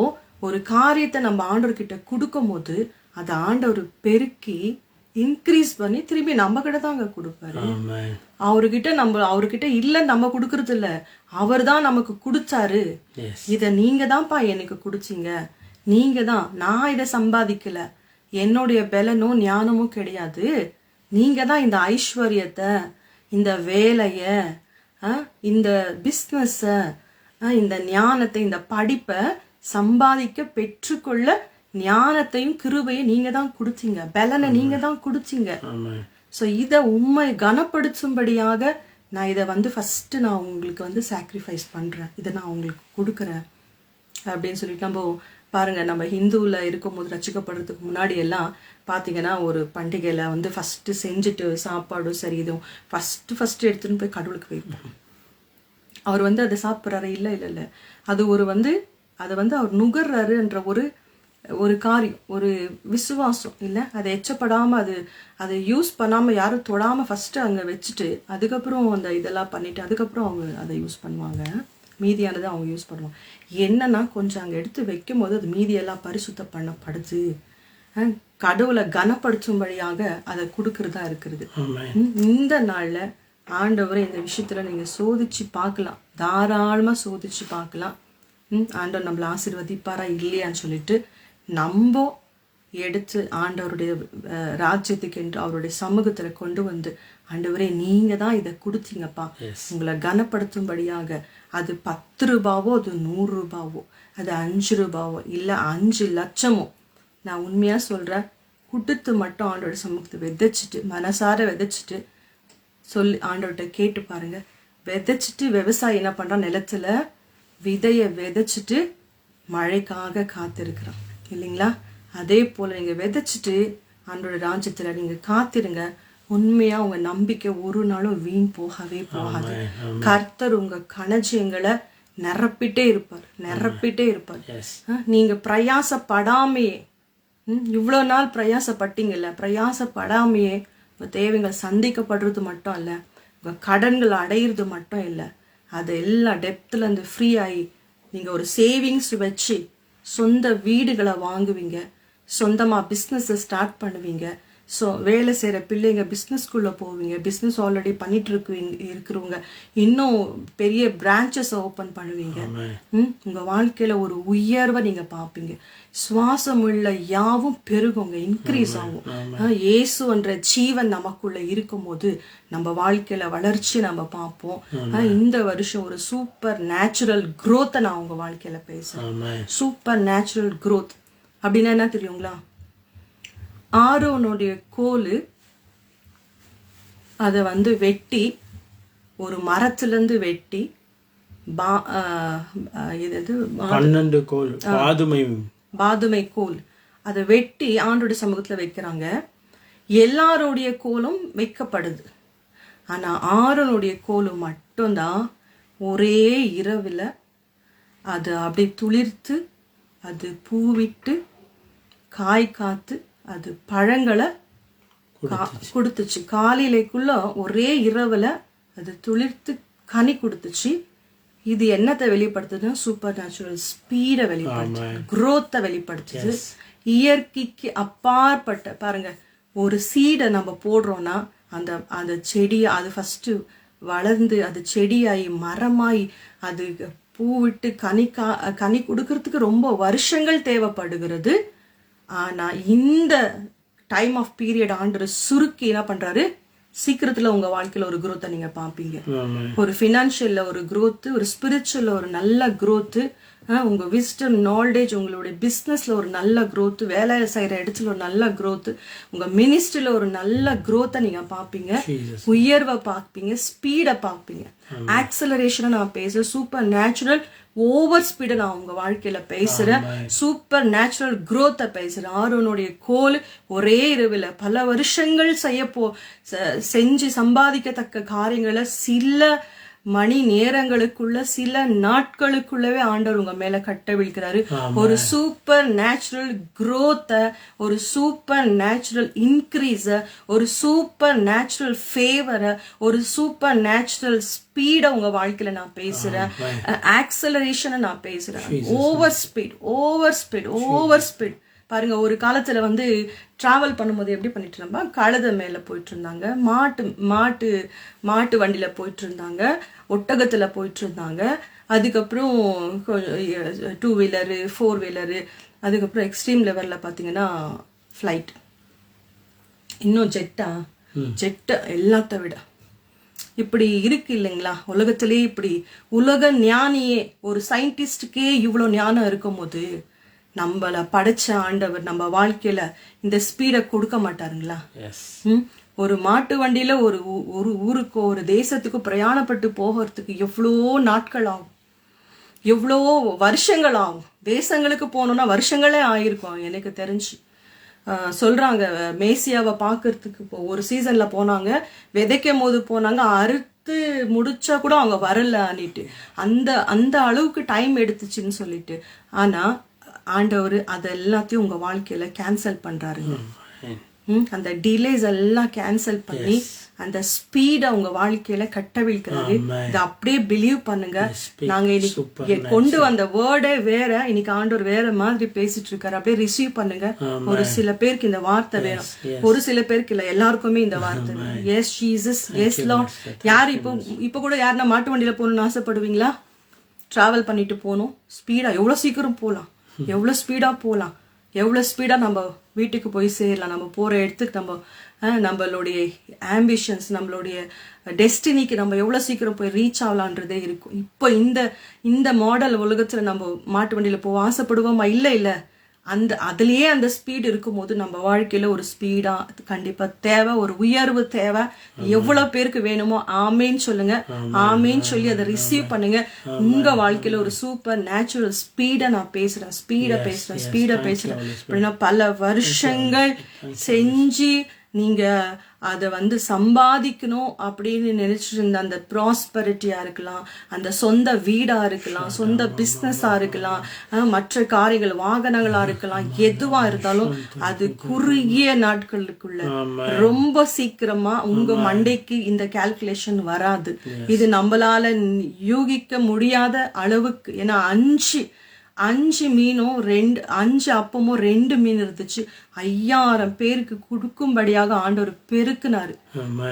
ஒரு காரியத்தை நம்ம ஆண்டவர்கிட்ட கொடுக்கும் போது அதை ஆண்டவர் பெருக்கி இன்க்ரீஸ் பண்ணி திரும்பி நம்ம கிட்ட தாங்க கொடுப்பாரு. அவர்கிட்ட இல்ல நம்ம கொடுக்கறது இல்ல, அவர் தான் நமக்கு கொடுத்தாரு. இத நீங்க தான்ப்பா எனக்கு குடிச்சீங்க, நீங்க தான், நான் இதை சம்பாதிக்கல, என்னுடைய பலனும் ஞானமும் கிடையாது, நீங்க தான் இந்த ஐஸ்வர்யத்தை, இந்த வேலைய, இந்த பிஸ்னஸ, இந்த ஞானத்தை, இந்த படிப்பை சம்பாதிக்க பெற்றுக்கொள்ள ஞானத்தையும் கிருபையும் நீங்க தான் கொடுத்தீங்க, பலனை நீங்க தான் கொடுத்தீங்க. ஸோ இதை உண்மை கனப்படுத்தும்படியாக நான் இதை வந்து ஃபர்ஸ்ட் நான் உங்களுக்கு வந்து சாக்ரிஃபைஸ் பண்றேன், இதை நான் உங்களுக்கு கொடுக்குறேன் அப்படின்னு சொல்லிட்டு. நம்ம பாருங்க, நம்ம ஹிந்துவில் இருக்கும்போது ரசிக்கப்படுறதுக்கு முன்னாடி எல்லாம் பார்த்தீங்கன்னா ஒரு பண்டிகையில் வந்து ஃபர்ஸ்ட் செஞ்சுட்டு சாப்பாடும் சரி இதுவும் ஃபர்ஸ்ட் எடுத்துன்னு போய் கடவுளுக்கு வைப்போம். அவர் வந்து அதை சாப்பிட்றாரு, இல்லை அது ஒரு வந்து அதை வந்து அவர் நுகர்றாருன்ற ஒரு காரியம், ஒரு விசுவாசம் இல்லை. அதை எச்சப்படாமல் அதை யூஸ் பண்ணாமல் யாரும் தொடாமல் ஃபர்ஸ்ட் அங்கே வச்சுட்டு அதுக்கப்புறம் அந்த இதெல்லாம் பண்ணிட்டு அதுக்கப்புறம் அவங்க அதை யூஸ் பண்ணுவாங்க. மீதியானதை அவங்க யூஸ் பண்ணுவாங்க. என்னன்னா கொஞ்சம் அங்கே எடுத்து வைக்கும் போது அது மீதியெல்லாம் பரிசுத்தம் பண்ணப்படுது, கடவுளை கனப்படுத்தும்படியாக அதை கொடுக்கறதா இருக்கிறது. இந்த நாள்ல ஆண்டவரை இந்த விஷயத்துல நீங்க சோதிச்சு பார்க்கலாம், தாராளமா சோதிச்சு பார்க்கலாம். ஆண்டவர் நம்மளை ஆசீர்வதிப்பாரா இல்லையான்னு சொல்லிட்டு நம்ம எடுத்து ஆண்டவருடைய ராஜ்யத்துக்கு என்று அவருடைய சமூகத்துல கொண்டு வந்து, ஆண்டவரே நீங்க தான் இதை கொடுத்தீங்கப்பா, உங்களை கனப்படுத்தும்படியாக, அது 10 ரூபாவோ, அது 100 ரூபாவோ, அது 5 ரூபாவோ, இல்லை 5 லட்சமோ, நான் உண்மையா சொல்றேன், கொடுத்து மட்டும் ஆண்டோட சமூகத்தை விதைச்சிட்டு, மனசார விதைச்சிட்டு சொல்லி ஆண்டவர்கிட்ட கேட்டு பாருங்க. விதைச்சிட்டு விவசாயி என்ன பண்றான், நிலத்துல விதைய விதைச்சிட்டு மழைக்காக காத்திருக்கிறான் இல்லைங்களா? அதே போல நீங்க விதைச்சிட்டு ஆண்டோட ராஜ்யத்துல நீங்க காத்திருங்க. உண்மையா உங்க நம்பிக்கை ஒரு நாளும் வீண் போகவே போகாது. கர்த்தர் உங்க களஞ்சியங்களை நிரப்பிட்டே இருப்பார். நீங்க பிரயாசப்படாமையே, இவ்வளவு நாள் பிரயாசப்பட்டீங்கல்ல, பிரயாசப்படாமையே உங்க தேவைகள் சந்திக்கப்படுறது மட்டும் இல்ல, உங்க கடன்கள் அடையிறது மட்டும் இல்ல, அதை எல்லா டெப்த்ல இருந்து ஃப்ரீ ஆகி நீங்க ஒரு சேவிங்ஸ் வச்சு சொந்த வீடுகளை வாங்குவீங்க, சொந்தமா பிஸ்னஸை ஸ்டார்ட் பண்ணுவீங்க. ஸோ வேலை செய்கிற பிள்ளைங்க பிஸ்னஸ்குள்ளே போவீங்க, பிஸ்னஸ் ஆல்ரெடி பண்ணிட்டு இருக்கிறவங்க இன்னும் பெரிய பிரான்ச்சஸை ஓப்பன் பண்ணுவீங்க. உங்கள் வாழ்க்கையில் ஒரு உயர்வை நீங்கள் பார்ப்பீங்க. சுவாசம் உள்ள யாவும் பெருகுங்க, இன்க்ரீஸ் ஆகும். இயேசுன்ற ஜீவன் நமக்குள்ள இருக்கும் போது நம்ம வாழ்க்கையில வளர்ச்சி நம்ம பார்ப்போம். இந்த வருஷம் ஒரு சூப்பர் நேச்சுரல் குரோத்தை நான் உங்க வாழ்க்கையில பேசுறேன். சூப்பர் நேச்சுரல் குரோத் அப்படின்னா என்ன தெரியுங்களா? ஆரோனுடைய கோல் அதை வெட்டி ஒரு மரத்திலிருந்து வெட்டி 12 கோல் பாதுமை கோல் அதை வெட்டி ஆண்டோட சமூகத்துல வைக்கிறாங்க. எல்லாருடைய கோலும் வைக்கப்படுது. ஆனா ஆரோனுடைய கோலும் மட்டும்தான் ஒரே இரவுல அது அப்படி துளிர்த்து அது பூவிட்டு காய் காத்து அது பழங்களை கொடுத்துச்சு. காலையிலேக்குள்ள ஒரே இரவுல அது துளிர்த்து கனி கொடுத்துச்சு. இது என்னத்தை வெளிப்படுத்துதுன்னா சூப்பர் நேச்சுரல் ஸ்பீடை வெளிப்படுத்துது, குரோத்தை வெளிப்படுத்துது. இயற்கைக்கு அப்பாற்பட்ட பாருங்க, ஒரு சீடை நம்ம போடுறோம்னா அந்த செடியை அது ஃபர்ஸ்ட் வளர்ந்து அது செடியாகி மரமாயி அது பூவிட்டு கனி கொடுக்கறதுக்கு ரொம்ப வருஷங்கள் தேவைப்படுகிறது. ஆனா இந்த டைம் ஆஃப் பீரியட் ஆண்டவர் சுருக்கி என்ன பண்றாரு, சீக்கிரத்துல உங்க வாழ்க்கையில ஒரு குரோத்தை நீங்க பாப்பீங்க. ஒரு பினான்சியல்ல ஒரு குரோத், ஒரு ஸ்பிரிச்சுவல்ல ஒரு நல்ல குரோத், உங்க விஸ்டம் நாலேஜ், உங்களுடைய பிசினஸ்ல ஒரு நல்ல குரோத், வேலை செய்யற இடத்துல ஒரு நல்ல குரோத், உங்க மினிஸ்ட்ரியில ஒரு நல்ல குரோத்தை நீங்க பாப்பீங்க, உயர்வை பார்ப்பீங்க, ஸ்பீடை பார்ப்பீங்க. ஆக்சலரேஷன் நான் பேசுறேன், சூப்பர் நேச்சுரல் ஓவர் ஸ்பீடை நான் உங்க வாழ்க்கையில பேசுறேன், சூப்பர் நேச்சுரல் குரோத்தை பேசுறேன். ஆரோனுடைய கோல் ஒரே இரவுல பல வருஷங்கள் செஞ்சு சம்பாதிக்கத்தக்க காரியங்களை சில மணி நேரங்களுக்குள்ள சில நாட்களுக்குள்ளவே ஆண்டவர் உங்க மேல கட்டவிழ்க்கிறாரு. ஒரு சூப்பர் நேச்சுரல் குரோத்த, ஒரு சூப்பர் நேச்சுரல் இன்க்ரீஸ, ஒரு சூப்பர் நேச்சுரல் ஃபேவரை, ஒரு சூப்பர் நேச்சுரல் ஸ்பீட உங்க வாழ்க்கையில நான் பேசுறேன். ஆக்சலரேஷனை நான் பேசுறேன். Over speed, over speed, over speed. பாருங்க, ஒரு காலத்துல டிராவல் பண்ணும்போது எப்படி பண்ணிட்டு இருந்தா, கழுதை மேல போயிட்டு இருந்தாங்க, மாட்டு வண்டியில போயிட்டு இருந்தாங்க, ஒட்டகத்துல போயிட்டு இருந்தாங்க. அதுக்கப்புறம் 2 வீலரு 4 வீலரு, அதுக்கப்புறம் எக்ஸ்ட்ரீம் லெவல்ல பாத்தீங்கன்னா ஃபிளைட், இன்னும் ஜெட்டு எல்லாத்த விட இப்படி இருக்கு இல்லைங்களா உலகத்திலேயே. இப்படி உலக ஞானியே, ஒரு சயின்டிஸ்டுக்கே இவ்வளவு ஞானம் இருக்கும் போது நம்மள படைச்ச ஆண்டவர் நம்ம வாழ்க்கையில இந்த ஸ்பீடை கொடுக்க மாட்டாருங்களா? ஒரு மாட்டு வண்டியில ஒரு ஊருக்கோ ஒரு தேசத்துக்கோ பிரயாணப்பட்டு போகிறதுக்கு எவ்வளோ நாட்கள் ஆகும், எவ்வளோ வருஷங்கள் ஆகும். தேசங்களுக்கு போகணும்னா வருஷங்களே ஆயிருக்கும். எனக்கு தெரிஞ்சு சொல்றாங்க, மேசியாவை பாக்குறதுக்கு ஒரு சீசன்ல போனாங்க, விதைக்கும் போது போனாங்க, அறுத்து முடிச்சா கூட அவங்க வரலன்னுட்டு அந்த அளவுக்கு டைம் எடுத்துச்சுன்னு சொல்லிட்டு. ஆனா ஆண்டவர் அது எல்லாத்தையும் உங்க வாழ்க்கையில கேன்சல் பண்றாருங்க. அந்த டிலேஸ் எல்லாம் கேன்சல் பண்ணி அந்த ஸ்பீட உங்க வாழ்க்கையில கட்டவிழ்க்கிறாரு. இதை அப்படியே பிலீவ் பண்ணுங்க. நாங்க இன்னைக்கு கொண்டு வந்த வேர்டே வேற, இன்னைக்கு ஆண்டவர் வேற மாதிரி பேசிட்டு இருக்காரு. அப்படியே ரிசீவ் பண்ணுங்க. ஒரு சில பேருக்கு இந்த வார்த்தை வேணும், ஒரு சில பேருக்கு இல்ல, எல்லாருக்குமே இந்த வார்த்தை வேணும். Yes Jesus, yes Lord. யாரு இப்ப கூட யாருன்னா மாட்டு வண்டியில போகணும்னு ஆசைப்படுவீங்களா? டிராவல் பண்ணிட்டு போகணும், ஸ்பீடா எவ்வளவு சீக்கிரம் போகலாம், எவ்வளவு ஸ்பீடா போகலாம், எவ்வளவு ஸ்பீடா நம்ம வீட்டுக்கு போய் சேரலாம், நம்ம போற இடத்துக்கு நம்மளுடைய ஆம்பிஷன்ஸ், நம்மளுடைய டெஸ்டினிக்கு நம்ம எவ்வளவு சீக்கிரம் போய் ரீச் ஆகலான்றதே இருக்கும். இப்போ இந்த மாடல் உலகத்துல நம்ம மாட்டு வண்டியில போக ஆசைப்படுவோமா? இல்ல அதுலயே அந்த ஸ்பீடு இருக்கும் போது நம்ம வாழ்க்கையில ஒரு ஸ்பீடா கண்டிப்பா தேவை, ஒரு உயர்வு தேவை. எவ்வளவு பேருக்கு வேணுமோ ஆமேன்னு சொல்லுங்க. ஆமேன்னு சொல்லி அதை ரிசீவ் பண்ணுங்க. உங்க வாழ்க்கையில ஒரு சூப்பர் நேச்சுரல் ஸ்பீட நான் பேசுறேன், ஸ்பீட பேசுறேன். அப்படின்னா பல வருஷங்கள் செஞ்சு நீங்க அதை வந்து சம்பாதிக்கணும் அப்படின்னு நினைச்சிட்டு இருந்த அந்த ப்ராஸ்பரிட்டியா இருக்கலாம், அந்த சொந்த வீடா இருக்கலாம், சொந்த பிஸ்னஸா இருக்கலாம், மற்ற காரியங்கள் வாகனங்களா இருக்கலாம், எதுவா இருந்தாலும் அது குறுகிய நாட்களுக்குள்ள ரொம்ப சீக்கிரமா உங்க மண்டைக்கு இந்த கால்குலேஷன் வராது. இது நம்மளால யூகிக்க முடியாத அளவுக்கு. ஏன்னா 5 மீனும் 5 அப்பமும் 2 மீன் இருந்துச்சு. 5000 பேருக்கு கொடுக்கும்படியாக ஆண்டவர் பெருக்கினாரு.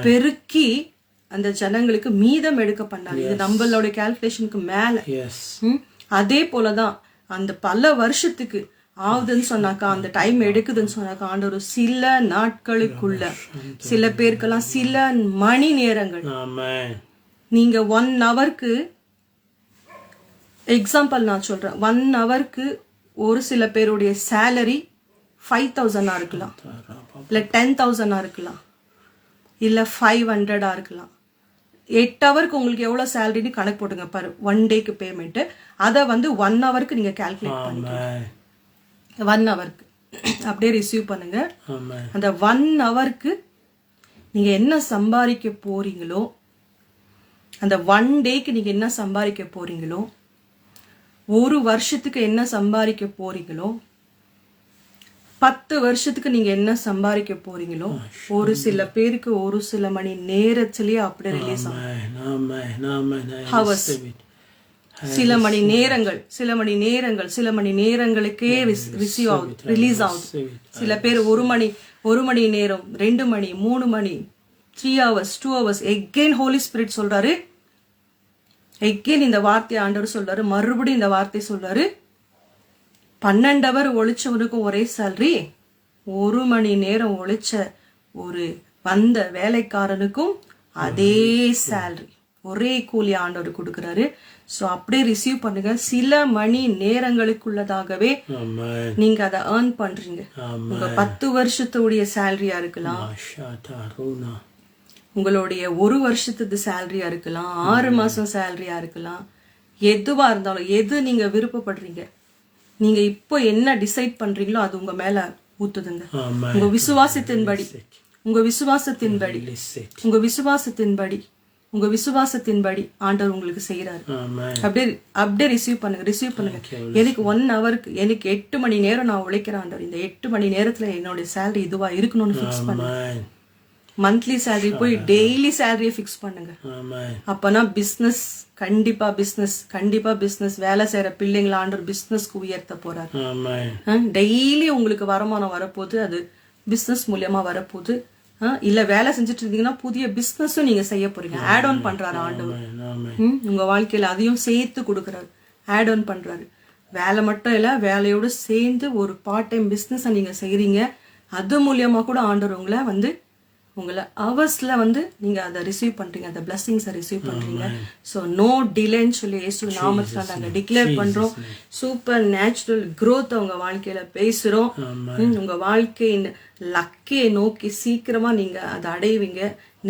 பெருக்கி அந்த ஜனங்களுக்கு மீதம் எடுக்க பண்ணாரு. இது நம்மளோட கால்குலேஷனுக்கு மேல. அதே போலதான் அந்த பல வருஷத்துக்கு ஆகுதுன்னு சொன்னாக்கா, அந்த டைம் எடுக்குதுன்னு சொன்னாக்கா, ஆண்டவர் சில நாட்களுக்குள்ள, சில பேருக்கெல்லாம் சில மணி நேரங்கள். நீங்க 1 ஹவருக்கு எக்ஸாம்பிள் நான் சொல்றேன், 1 ஹவருக்கு ஒரு சில பேருடைய சேலரி 5000 இருக்கலாம், இல்ல 10,000 இருக்கலாம், இல்ல 500 இருக்கலாம். 8 ஹவருக்கு உங்களுக்கு எவ்வளவு சேலரின்னு கணக்கு போட்டுங்க பாரு, 1 டேக்கு பேமெண்ட். அதை வந்து 1 ஹவருக்கு நீங்க கால்குலேட் பண்ணுங்க. 1 ஹவருக்கு அப்படியே ரிசீவ் பண்ணுங்க. அந்த 1 ஹவருக்கு நீங்க என்ன சம்பாதிக்க போறீங்களோ, அந்த 1 டேக்கு நீங்க என்ன சம்பாதிக்க போறீங்களோ, ஒரு வருஷத்துக்கு என்ன சம்பாதிக்க போறீங்களோ, 10 வருஷத்துக்கு நீங்க என்ன சம்பாதிக்க போறீங்களோ, ஒரு சில பேருக்கு ஒரு சில மணி நேரத்திலேயே அப்படியே ரிலீஸ் ஆகும். சில மணி நேரங்களுக்கே ரிலீஸ் ஆகுது. சில பேர் 1 மணி நேரம், 2 மணி, 3 மணி, 3 hours, 2 hours. Again Holy Spirit சொல்றாரு, எகெயின் இந்த வார்த்தையை ஆண்டவர் சொல்றாரு, மறுபடியும் இந்த வார்த்தை சொல்றாரு, 12 hour ஒழிச்சவனுக்கும் ஒரே சேலரி, 1 மணி நேரம் ஒழிச்ச ஒரு வந்த வேலைக்காரனுக்கும் அதே சேலரி, ஒரே கூலி ஆண்டவர் கொடுக்கிறாரு. சோ அப்படியே ரிசீவ் பண்ணுங்க. சில மணி நேரங்களுக்குள்ளதாகவே நீங்க அதை ஏர்ன் பண்றீங்க. உங்க 10 வருஷத்துடைய சேலரியா இருக்கலாம், உங்களுடைய 1 வருஷத்துக்கு சேலரியா இருக்கலாம், 6 மாசம் சேலரியா இருக்கலாம். எதுவா இருந்தாலும், எது நீங்க விருப்பப்படுறீங்க, நீங்க இப்போ என்ன டிசைட் பண்றீங்களோ அது உங்க மேல ஊத்துதுங்க. உங்க விசுவாசத்தின்படி ஆண்டவர் உங்களுக்கு செய்யறாரு. அப்படியே ரிசீவ் பண்ணுங்க. எனக்கு 1 ஹவருக்கு, எனக்கு 8 மணி நேரம் நான் உழைக்கிறேன் ஆண்டவர், இந்த 8 மணி நேரத்துல என்னோட சேலரி இதுவா இருக்கணும்னு பிக்ஸ் பண்ணுங்க. மந்த்லி சேலரி போய் டெய்லி சேலரியை ஃபிக்ஸ் பண்ணுங்க. அப்பனா கண்டிப்பா பிசினஸ் வேலை செய்யற பிள்ளைங்கள ஆண்டவர் பிசினஸ்க்கு உயர்த்த போறாரு. டெய்லி உங்களுக்கு வருமானம் வரப்போகுது, அது பிசினஸ் மூலியமா வரப்போகுது. இல்ல வேலை செஞ்சுட்டு இருந்தீங்கன்னா புதிய பிசினஸும் நீங்க செய்ய போறீங்க. ஆட் ஆன் பண்றாரு ஆண்டவர் உங்க வாழ்க்கையில, அதையும் சேர்த்து கொடுக்கறாரு, ஆட் ஆன் பண்றாரு. வேலை மட்டும் இல்ல, வேலையோடு சேர்ந்து ஒரு பார்ட் டைம் பிசினஸ் நீங்க செய்யறீங்க. அது மூலியமா கூட ஆண்டவர் உங்களை அவர்ஸ்ல நீங்க அதை ரிசீவ் பண்றீங்க, அந்த பிளஸிங்ஸை ரிசீவ் பண்றீங்க. ஸோ நோ டிலேன்னு சொல்லி இயேசு நாமத்துல நாங்க டிக்ளேர் பண்றோம். சூப்பர் நேச்சுரல் growth உங்க வாழ்க்கையில பேசுறோம். உங்க வாழ்க்கையின் லக்கையை நோக்கி சீக்கிரமா நீங்க அதை அடைவீங்க.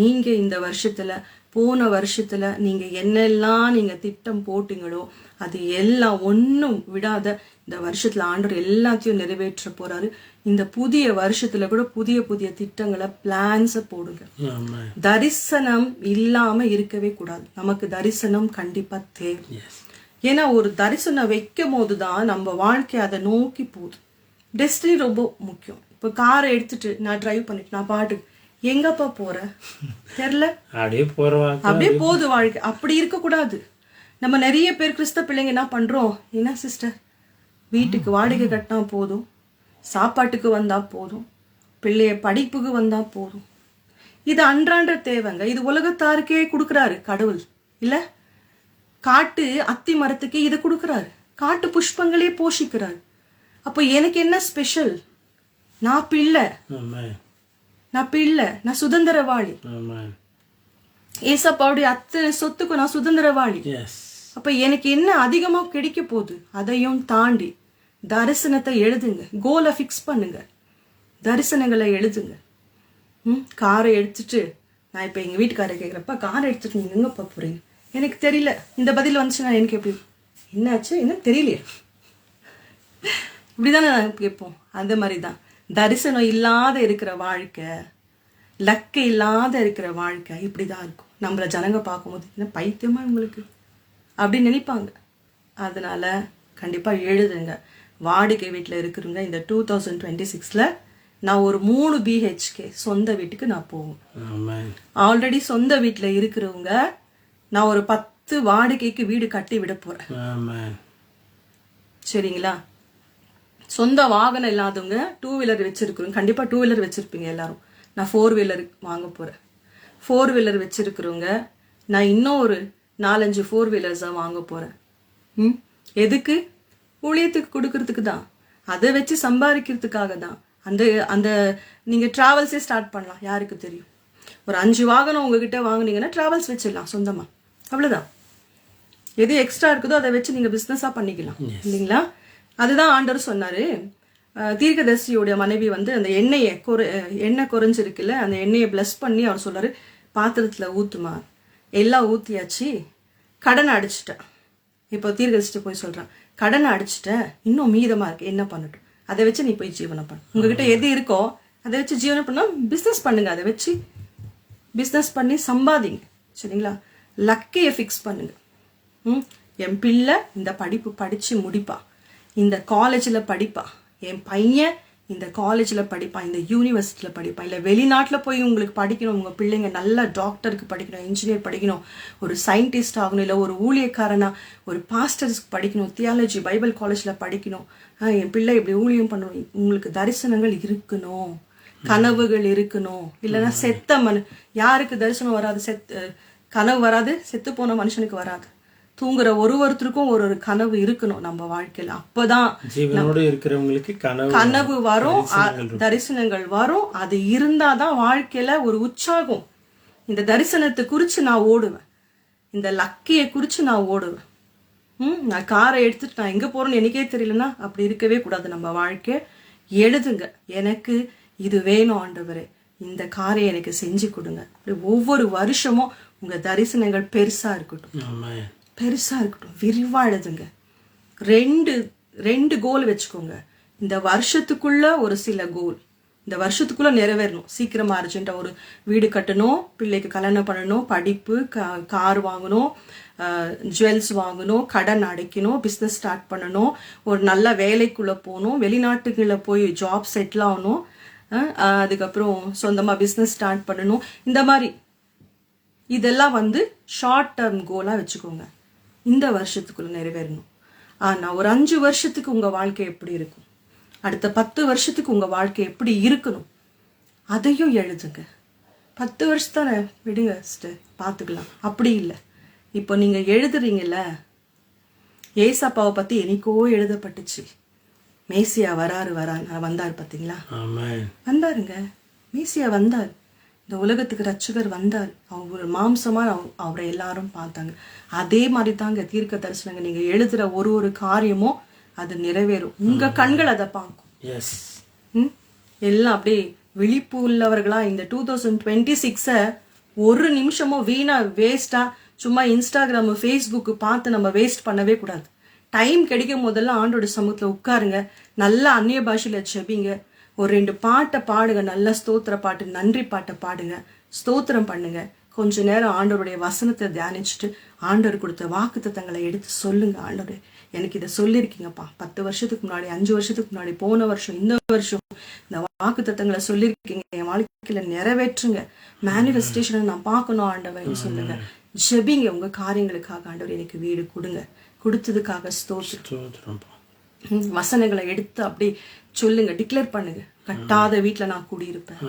நீங்க இந்த வருஷத்துல, போன வருஷத்துல நீங்க என்னெல்லாம் நீங்க திட்டம் போட்டீங்களோ அது எல்லாம் ஒன்னும் விடாத இந்த வருஷத்துல ஆண்டவர் எல்லாத்தையும் நிறைவேற்ற போறாரு. இந்த புதிய வருஷத்துல கூட புதிய புதிய திட்டங்களை, பிளான்ஸ போடுங்க. தரிசனம் இல்லாம இருக்கவே கூடாது. நமக்கு தரிசனம் கண்டிப்பா தேவை. ஏன்னா ஒரு தரிசனம் வைக்கும் போதுதான் நம்ம வாழ்க்கை அதை நோக்கி போகுது. டெஸ்டினி ரொம்ப முக்கியம். இப்ப காரை எடுத்துட்டு நான் டிரைவ் பண்ணிட்டு நான் பாட்டுக்கு எங்கப்பா போற தெரியல, அப்படியே போகுது வாழ்க்கை. அப்படி இருக்க கூடாது. நம்ம நிறைய பேர் கிறிஸ்தவ பிள்ளைங்க என்ன பண்றோம், என்ன சிஸ்டர் வீட்டுக்கு வாடகை கட்டினா போதும், சாப்பாட்டுக்கு வந்தா போதும், பிள்ளைய படிப்புக்கு வந்தா போதும். இது அன்றாட தேவைங்க. இது உலகத்தாருக்கே கொடுக்கறாரு கடவுள். இல்ல காட்டு அத்தி மரத்துக்கு இதை கொடுக்கறாரு, காட்டு புஷ்பங்களே போஷிக்கிறாரு. அப்போ எனக்கு என்ன ஸ்பெஷல்? நான் பிள்ளை, நான் சுதந்திரவாளி. ஏசப்பாவுடைய அத்தனை சொத்துக்கும் நான் சுதந்திரவாளி. அப்ப எனக்கு என்ன அதிகமா கிடைக்க போகுது? அதையும் தாண்டி தரிசனத்தை எழுதுங்க, கோலை ஃபிக்ஸ் பண்ணுங்க, தரிசனங்களை எழுதுங்க. காரை எடுத்துட்டு நான் இப்ப எங்க வீட்டுக்காரை கேட்கிறப்ப, காரை எடுத்துட்டு நீங்க எங்கப்பா போறீங்க? எனக்கு தெரியல. இந்த பதில் வந்துச்சுன்னா எனக்கு எப்படி, என்னாச்சு என்ன தெரியலையே, இப்படிதானே கேட்போம். அந்த மாதிரிதான் தரிசனம் இல்லாத இருக்கிற வாழ்க்கை லக்கு இல்லாத இருக்கிற வாழ்க்கை இப்படிதான் இருக்கும். நம்மள ஜனங்க பார்க்கும்போது என்ன பைத்தியமா உங்களுக்கு அப்படின்னு நினைப்பாங்க. அதனால கண்டிப்பா எழுதுங்க. வாடகை வீட்டில் இருக்கிறவங்க இந்த 2026 நான் ஒரு 3 BHK சொந்த வீட்டுக்கு நான் போவேன். ஆல்ரெடி சொந்த வீட்டில் இருக்கிறவங்க நான் ஒரு 10 வாடகைக்கு வீடு கட்டி விட போறேன். சரிங்களா? சொந்த வாகனம் இல்லாதவங்க 2 வீலர் வச்சிருக்கிறோம். கண்டிப்பா 2 வீலர் வச்சிருப்பீங்க எல்லாரும். நான் 4 வீலர் வாங்க போறேன். 4 வீலர் வச்சிருக்கிறவங்க நான் இன்னும் ஒரு 4-5 4 வீலர்ஸா வாங்க போறேன். எதுக்கு? ஊழியத்துக்கு கொடுக்கறதுக்கு தான். அதை வச்சு சம்பாதிக்கிறதுக்காக தான். அந்த அந்த நீங்க டிராவல்ஸே ஸ்டார்ட் பண்ணலாம். யாருக்கு தெரியும்? ஒரு 5 வாகனம் உங்ககிட்ட வாங்குனீங்கன்னா டிராவல்ஸ் வச்சிடலாம் சொந்தமா. அவ்வளவுதான். எது எக்ஸ்ட்ரா இருக்குதோ அதை வச்சு நீங்க பிசினஸா பண்ணிக்கலாம். இல்லைங்களா? அதுதான் ஆண்டவர் சொன்னாரு. தீர்க்கதரிசியோட மனைவி வந்து அந்த எண்ணெய் குறைஞ்சிருக்குல்ல, அந்த எண்ணெயை பிளஸ் பண்ணி அவர் சொல்றாரு, பாத்திரத்துல ஊத்துமா. எல்லாம் ஊத்தியாச்சு, கடனை அடிச்சுட்டேன். இப்போ தீர்க்கதரிசிட்ட போய் சொல்றான், கடனை அடிச்சுட்டேன், இன்னும் மீதமா இருக்கு, என்ன பண்ணட்டும்? அதை வச்சு நீ போய் ஜீவனம் பண்ணு. உங்ககிட்ட எது இருக்கோ அதை வச்சு ஜீவனம் பண்ணா பிசினஸ் பண்ணுங்க. அதை வச்சு பிசினஸ் பண்ணி சம்பாதிங்க. சரிங்களா? லக்கையை ஃபிக்ஸ் பண்ணுங்க. என் பிள்ளை இந்த படிப்பு படிச்சு முடிப்பா, இந்த காலேஜில் படிப்பா, என் பையன் இந்த காலேஜில் படிப்பான், இந்த யூனிவர்சிட்டியில் படிப்பான், இல்லை வெளிநாட்டில் போய் உங்களுக்கு படிக்கணும், உங்கள் பிள்ளைங்க நல்ல டாக்டருக்கு படிக்கணும், இன்ஜினியர் படிக்கணும், ஒரு சயின்டிஸ்ட் ஆகணும், இல்லை ஒரு ஊழியக்காரனா ஒரு பாஸ்டர்ஸ்க்கு படிக்கணும், தியாலஜி பைபிள் காலேஜில் படிக்கணும், என் பிள்ளை இப்படி ஊழியம் பண்ணணும். உங்களுக்கு தரிசனங்கள் இருக்கணும், கனவுகள் இருக்கணும். இல்லைன்னா செத்த யாருக்கு தரிசனம் வராது? கனவு வராது. செத்து போன மனுஷனுக்கு வராது. தூங்குற ஒருத்தருக்கும் ஒரு கனவு இருக்கணும் நம்ம வாழ்க்கையில. அப்பதான் இருக்கிறவங்களுக்கு கனவு வரும், தரிசனங்கள் வரும். அது இருந்தாதான் வாழ்க்கையில ஒரு உற்சாகம். இந்த தரிசனத்தை குறிச்சு நான் ஓடுவேன், இந்த லக்கியை குறிச்சு நான் ஓடுவேன். நான் காரை எடுத்துட்டு நான் எங்க போறேன்னு எனக்கே தெரியலன்னா அப்படி இருக்கவே கூடாது நம்ம வாழ்க்கை. எழுதுங்க, எனக்கு இது வேணும் ஆண்டவரே, இந்த காரை எனக்கு செஞ்சு கொடுங்க. ஒவ்வொரு வருஷமும் உங்க தரிசனங்கள் பெருசா இருக்கட்டும், பெருசா இருக்கட்டும், விரிவா எழுதுங்க. ரெண்டு கோல் வச்சுக்கோங்க. இந்த வருஷத்துக்குள்ள ஒரு சில கோல் இந்த வருஷத்துக்குள்ள நிறைவேறணும். சீக்கிரமா அர்ஜென்ட்டா ஒரு வீடு கட்டணும், பிள்ளைக்கு கல்யாணம் பண்ணணும், படிப்பு, கார் வாங்கணும், ஜுவல்ஸ் வாங்கணும், கடன் அடைக்கணும், பிஸ்னஸ் ஸ்டார்ட் பண்ணணும், ஒரு நல்ல வேலைக்குள்ள போகணும், வெளிநாட்டுக்குள்ள போய் ஜாப் செட்டில் ஆகணும், அதுக்கப்புறம் சொந்தமா பிஸ்னஸ் ஸ்டார்ட் பண்ணணும். இந்த மாதிரி இதெல்லாம் வந்து ஷார்ட் டேர்ம் கோலா வச்சுக்கோங்க. இந்த வருஷத்துக்குள்ள நிறைவேறணும். ஆனா ஒரு 5 வருஷத்துக்கு உங்க வாழ்க்கை எப்படி இருக்கும், அடுத்த 10 வருஷத்துக்கு உங்க வாழ்க்கை எப்படி இருக்கணும், அதையும் எழுதுங்க. 10 வருஷத்தானே விடுங்க சிஸ்டர், பார்த்துக்கலாம். அப்படி இல்லை, இப்போ நீங்க எழுதுறீங்கல்ல, ஏசப்பாவை பத்தி என்னைக்கோ எழுதப்பட்டுச்சு. மேசியா வந்தார் பார்த்தீங்களா? வந்தாருங்க, மேசியா வந்தார், இந்த உலகத்துக்கு ரட்சகர் வந்தார். அவர் மாம்சமா அவரை எல்லாரும் பார்த்தாங்க. அதே மாதிரி தாங்க தீர்க்க தரிசனங்க. நீங்க எழுதுற ஒரு காரியமும் அது நிறைவேறும். உங்க கண்கள் அதை பார்க்கும். எல்லாம் அப்படியே விழிப்பு உள்ளவர்களா இந்த 2026 ஒரு நிமிஷமும் வீணா வேஸ்டா சும்மா இன்ஸ்டாகிராம் ஃபேஸ்புக் பார்த்து நம்ம வேஸ்ட் பண்ணவே கூடாது. டைம் கிடைக்கும் போதெல்லாம் ஆண்டோட சமூகத்துல உட்காருங்க, நல்ல அந்நிய பாஷையில செபிங்க, ஒரு 2 பாட்டை பாடுங்க, நல்ல ஸ்தோத்திர பாட்டு, நன்றி பாட்டை பாடுங்க, ஸ்தோத்திரம் பண்ணுங்க. கொஞ்ச நேரம் ஆண்டவருடைய வசனத்தை தியானிச்சுட்டு ஆண்டவர் கொடுத்த வாக்குத்தத்தங்களை எடுத்து சொல்லுங்க. ஆண்டவர் எனக்கு இதை சொல்லியிருக்கீங்கப்பா, 10 வருஷத்துக்கு முன்னாடி, 5 வருஷத்துக்கு முன்னாடி, போன வருஷம், இந்த வருஷம் இந்த வாக்குத்தத்தங்களை சொல்லியிருக்கீங்க, என் வாழ்க்கையில நிறைவேற்றுங்க, மேனிஃபெஸ்டேஷனை நான் பார்க்கணும் ஆண்டவர்னு சொல்லுங்க. ஜெபிங்க உங்க காரியங்களுக்காக. ஆண்டவர் எனக்கு வீடு கொடுங்க, கொடுத்ததுக்காக ஸ்தோத்திரம். வசனங்களை எடுத்து அப்படி சொல்லுங்க, டிக்ளேர் பண்ணுங்க. கட்டாத வீட்டுல நான் குடியிருப்பேன்,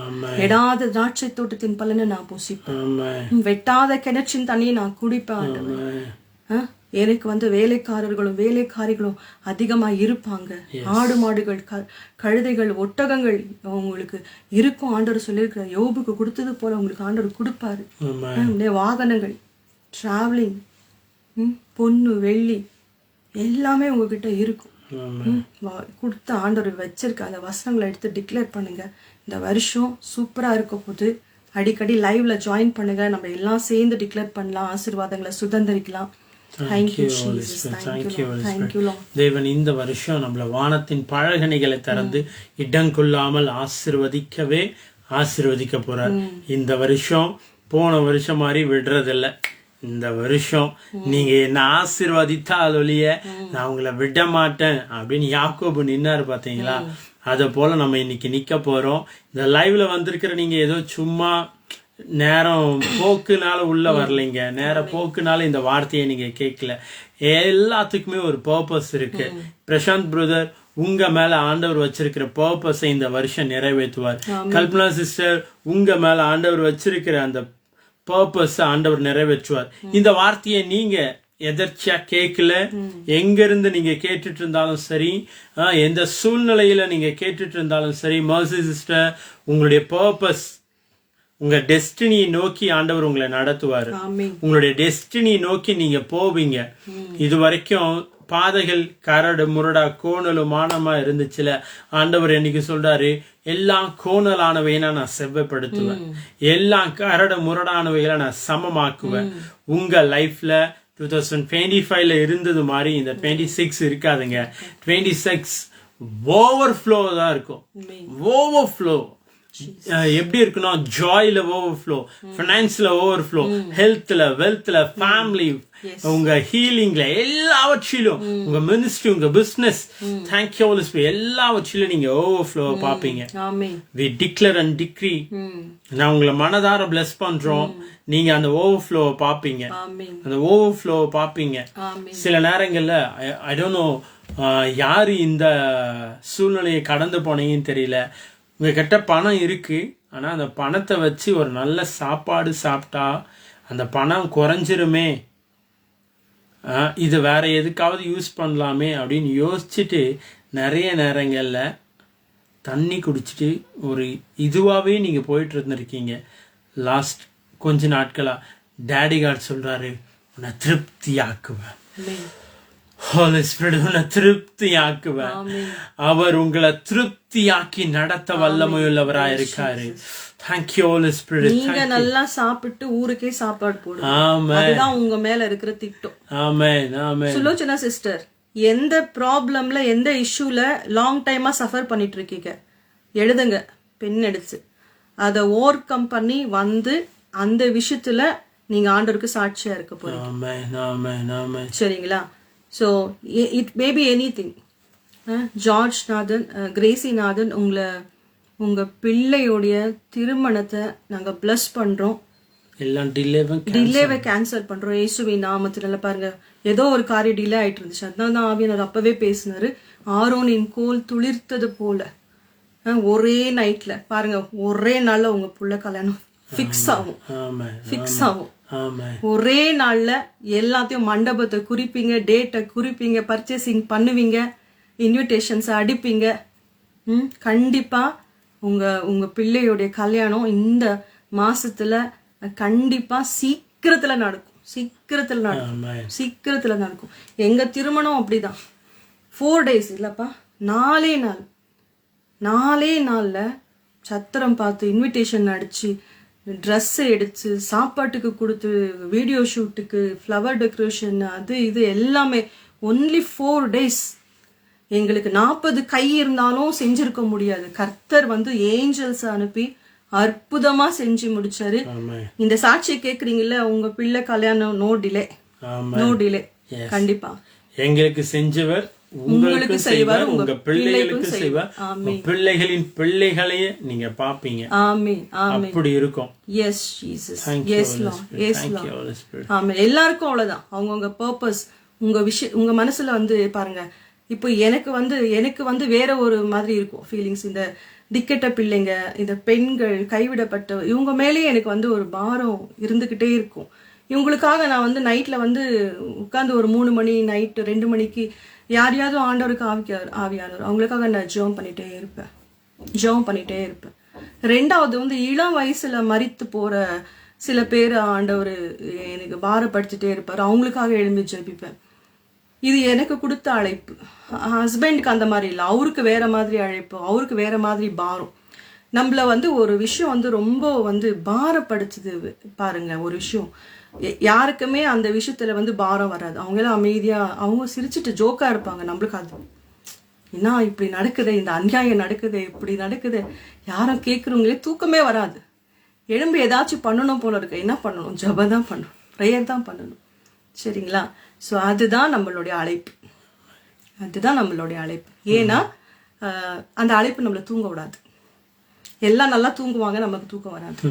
எடாத திராட்சை தோட்டத்தின் பலனை நான் புசிப்பேன், வெட்டாத கிணற்றின் தண்ணியை நான் குடிப்பேன். எனக்கு வந்து வேலைக்காரிகளும் அதிகமா இருப்பாங்க. ஆடு மாடுகள், கழுதைகள், ஒட்டகங்கள் உங்களுக்கு இருக்கும். ஆண்டவர் சொல்லியிருக்கிற யோபுக்கு கொடுத்தது போல உங்களுக்கு ஆண்டவர் கொடுப்பாரு. வாகனங்கள், டிராவலிங், பொண்ணு வெள்ளி எல்லாமே உங்ககிட்ட இருக்கும். கொடுத்த ஆண்டவர் வச்சிருக்க அந்த வசனங்களை எடுத்து டிக்ளேர் பண்ணுங்க. இந்த வருஷம் சூப்பரா இருக்க போது. அடிக்கடி லைவ்ல ஜாயின் பண்ணுங்க, நம்ம எல்லாம் சேர்ந்து டிக்ளேர் பண்ணலாம், ஆசீர்வாதங்களை சுதந்திரிக்கலாம். தேவன் இந்த வருஷம் நம்மள வானத்தின் பழகணிகளை திறந்து இடங்கொள்ளாமல் ஆசிர்வதிக்கவே ஆசீர்வதிக்க போறார். இந்த வருஷம் போன வருஷம் மாதிரி விடுறதில்ல. இந்த வருஷம் நீங்க என்ன ஆசீர்வதித்தால் ஒழிய நான் உங்களை விட மாட்டேன் அப்படின்னு யாக்கோபு நின்னாரு பாத்தீங்களா? அத போல நம்ம இன்னைக்கு நிக்க போறோம். இந்த லைவ்ல வந்திருக்கிற நீங்க ஏதோ சும்மா நேரம் போக்குனால உள்ள வரலைங்க. நேரம் போக்குனால இந்த வார்த்தையை நீங்க கேட்கல. எல்லாத்துக்குமே ஒரு பர்பஸ் இருக்கு. பிரசாந்த் பிரதர், உங்க மேல ஆண்டவர் வச்சிருக்கிற பர்பஸை இந்த வருஷம் நிறைவேற்றுவார். கல்பனா சிஸ்டர், உங்க மேல ஆண்டவர் வச்சிருக்கிற அந்த பர்பஸ் ஆண்டவர் நிறைவேற்றுவார். இந்த வார்த்தையை நீங்க எதர்ச்சியா கேட்கல, எங்க இருந்து நீங்க கேட்டுட்டு இருந்தாலும் சரி, எந்த சூழ்நிலையில நீங்க கேட்டுட்டு இருந்தாலும் சரி, மர்சி சிஸ்டர், உங்களுடைய பர்பஸ், உங்க டெஸ்டினியை நோக்கி ஆண்டவர் உங்களை நடத்துவாரு. உங்களுடைய டெஸ்டினியை நோக்கி நீங்க போவீங்க. இது வரைக்கும் பாதைகள் கரடு முரடா கோணலுமானமா இருந்துச்சுல, ஆண்டவர் என்னைக்கு சொல்றாரு, எல்லாம் கோணலானவைனா நான் செவ்வைப்படுத்துவேன், எல்லாம் கரடு முரடானவைகளை நான் சமமாக்குவேன். உங்க லைஃப்ல 2025ல இருந்தது மாதிரி இந்த 26 இருக்காதுங்க. 26 ஓவர்ஃப்ளோ தான் இருக்கும். ஓவர்ஃப்ளோ எப்படி இருக்குன்னா, ஜாய்ல ஓவர்ஃப்ளோ, ஃபைனான்ஸ்ல ஓவர்ஃப்ளோ, ஹெல்த்ல, வெல்த்ல, ஃபேமிலி, உங்க ஹீலிங்ல, எல்லாவற்றிலும், உங்க மினிஸ்ட்ரி, உங்க பிசினஸ், தேங்க்யூ ஹோலி ஸ்பிரிட், எல்லாவற்றிலும் நீங்க ஓவர்ஃப்ளோ பாப்பீங்க. we declare and decree. நான் உங்களை மனதார பிளஸ் பண்றோம். நீங்க அந்த ஓவர்ஃப்ளோ பாப்பீங்க. அந்த ஓவர்ஃப்ளோ பாப்பீங்க. சில நேரங்கள்ல ஐ டோன்ட் நோ யாரு இந்த சூழ்நிலையை கடந்து போனீங்கன்னு தெரியல. உங்ககிட்ட பணம் இருக்கு, ஆனா அந்த பணத்தை வச்சு ஒரு நல்ல சாப்பாடு சாப்பிட்டா அந்த பணம் குறைஞ்சிருமே, இது வேற எதுக்காவது யூஸ் பண்ணலாமே அப்படின்னு யோசிச்சுட்டு நிறைய நேரங்கள்ல தண்ணி குடிச்சிட்டு ஒரு இதுவாவே நீங்க போயிட்டு இருந்திருக்கீங்க. லாஸ்ட் கொஞ்ச நாட்களா டேடி காட் சொல்றாரு, உன்னை திருப்தியாக்குவேன். ஹோலி ஸ்பிரிட் உன்னை திருப்தியாக்குவேன். அவர் உங்களை திருப்தியாக்கி நடத்த வல்லமையுள்ளவராய் இருக்காரு. Thank you Holy Spirit. நீங்க நல்லா சாப்பிட்டு ஊருக்கே சாப்பாடு போடுங்க. அதுதான் உங்க மேல இருக்கிற திட்டம். ஆமென் ஆமென். சுலோச்சனா சிஸ்டர், எந்த ப்ராப்ளம்ல, எந்த இஷ்யூல லாங் டைமா சஃபர் பண்ணிட்டு இருக்கீங்க, எழுதுங்க பென் எடுத்து. அதை ஓவர் கம் பண்ணி வந்து அந்த விஷயத்துல நீங்க ஆண்டவருக்கு சாட்சியா இருக்க போறீங்க. ஆமென் ஆமென் ஆமென். சரிங்களா? So it may be anything. George Nathan, Gracy Nathan, உங்க பிள்ளையோடைய திருமணத்தை நாங்க பிளஸ் பண்றோம். எல்லாம் டிலேவை கேன்சல் பண்றோம் இயேசுவின் நாமத்தினால. பாருங்க, ஏதோ ஒரு காரியம் டிலே ஆயிட்டு இருந்துச்சு. அதனால தான் ஆவியானவர் அப்பவே பேசினாரு, ஆரோனின் கோல் துளிர்த்தது போல. ஒரே நைட்ல பாருங்க, ஒரே நாள்ல உங்க புள்ள கல்யாணம் ஃபிக்ஸ் ஆகும். ஃபிக்ஸ் ஆகும். ஒரே நாள்ல எல்லாத்தையும் மண்டபத்தை குறிப்பீங்க, டேட்டை குறிப்பீங்க, பர்ச்சேசிங் பண்ணுவீங்க, இன்விடேஷன்ஸ் அடிப்பீங்க. கண்டிப்பா உங்க பிள்ளையுடைய கல்யாணம் இந்த மாசத்துல கண்டிப்பா சீக்கிரத்துல நடக்கும். சீக்கிரத்துல நடக்கும். எங்க திருமணம் அப்படிதான். 4 days இல்லப்பா, 4 நாள்ல சத்திரம் பார்த்து, இன்விடேஷன் அடிச்சு, ட்ரெஸ் எடுத்து, சாப்பாட்டுக்கு கொடுத்து, வீடியோ ஷூட்டுக்கு, ஃப்ளவர் டெக்கரேஷன், அது இது எல்லாமே ஒன்லி 4 days. எங்களுக்கு 40 கை இருந்தாலும் செஞ்சிருக்க முடியாது. கர்த்தர் ஏஞ்சல்ஸ் அனுப்பி அற்புதமா செஞ்சு முடிச்சாரு. இந்த சாட்சியை கேக்குறீங்கல்ல, உங்க பிள்ளை கல்யாணம் நோ டிலே. கண்டிப்பா எங்களுக்கு செஞ்சவர் உங்களுக்கு செய்வார், உங்க பிள்ளைகளுக்கு செய்வார், பிள்ளைகளின் பிள்ளைகளையே நீங்க பாப்பீங்க. அப்படி இருக்கும். Yes Jesus, yes Lord, yes Lord. Amen. எல்லாருக்கும் அவ்வளவுதான். அவங்கவங்க பர்பஸ், உங்க மனசுல பாருங்க. இப்போ எனக்கு வேற ஒரு மாதிரி இருக்கும் ஃபீலிங்ஸ். இந்த திக்கெட்ட பிள்ளைங்க, இந்த பெண்கள், கைவிடப்பட்ட இவங்க மேலேயே எனக்கு ஒரு பாரம் இருந்துகிட்டே இருக்கும். இவங்களுக்காக நான் நைட்ல உட்கார்ந்து ஒரு 3 மணி, நைட்டு 2 மணிக்கு யாரையாவது ஆண்டவருக்கு ஆவியானவர் அவங்களுக்காக நான் ஜெபம் பண்ணிட்டே இருப்பேன். ரெண்டாவது இளம் வயசுல மரித்து போற சில பேர் ஆண்டவர் எனக்கு பாரப்படுத்திட்டே இருப்பார். அவங்களுக்காக எழும்பி ஜெபிப்பேன். இது எனக்கு கொடுத்த அழைப்பு. ஹஸ்பண்டுக்கு அந்த மாதிரி இல்லை, அவருக்கு வேற மாதிரி அழைப்பு, அவருக்கு வேற மாதிரி பாரம். நம்மள ஒரு விஷயம் ரொம்ப பாரப்படுத்துது பாருங்க. ஒரு விஷயம் யாருக்குமே அந்த விஷயத்துல பாரம் வராது. அவங்க எல்லாம் அமைதியா, அவங்க சிரிச்சுட்டு ஜோக்கா இருப்பாங்க. நம்மளுக்கு அது என்ன இப்படி நடக்குது, இந்த அநியாயம் நடக்குது, இப்படி நடக்குது, யாரும் கேட்குறவங்களே தூக்கமே வராது. எழும்பி ஏதாச்சும் பண்ணணும் போல இருக்கு. என்ன பண்ணணும்? ஜெபம் தான் பண்ணணும், ப்ரேயர் தான் பண்ணணும். சரிங்களா? ஸோ அதுதான் நம்மளுடைய அழைப்பு, அதுதான் நம்மளுடைய அழைப்பு. ஏன்னா அந்த அழைப்பு நம்மளை தூங்க விடாது. எல்லாம் நல்லா தூங்குவாங்க, நமக்கு தூக்கம் வராது.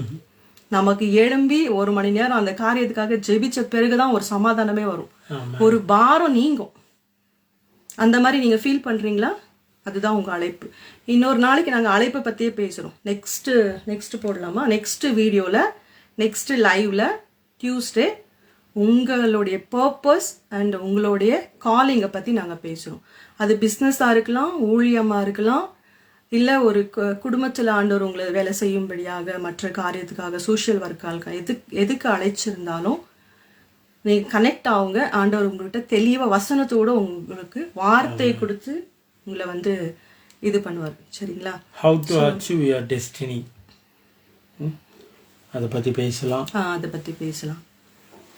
நமக்கு எழும்பி 1 மணி நேரம் அந்த காரியத்துக்காக ஜெபிச்ச பிறகுதான் ஒரு சமாதானமே வரும், ஒரு பாரம் நீங்கும். அந்த மாதிரி நீங்க ஃபீல் பண்றீங்களா? அதுதான் உங்க அழைப்பு. இன்னொரு நாளைக்கு நாங்க அழைப்பை பத்தியே பேசுறோம். நெக்ஸ்ட் போடலாமா? நெக்ஸ்ட் வீடியோல, நெக்ஸ்ட் லைவ்ல டியூஸ்டே உங்களுடைய பர்பஸ் அண்ட் உங்களுடைய காலிங்கை பத்தி நாங்க பேசுறோம். அது பிஸ்னஸா இருக்கலாம், ஊழியமா இருக்கலாம், இல்ல ஒரு குடும்பத்துல ஆண்டவர் உங்களை வேலை செய்யும்படியாக மற்ற காரியத்துக்காக சோஷியல் ஒர்க்காக எதுக்கு அழைச்சிருந்தாலும் நீங்க கனெக்ட் ஆகுங்க. ஆண்டவர் உங்கள்கிட்ட தெளிவா வசனத்தோட உங்களுக்கு வார்த்தையை கொடுத்து உங்களை வந்து இது பண்ணுவார். சரிங்களா? How to achieve your destiny. அதை பத்தி பேசலாம். அதை பத்தி பேசலாம்.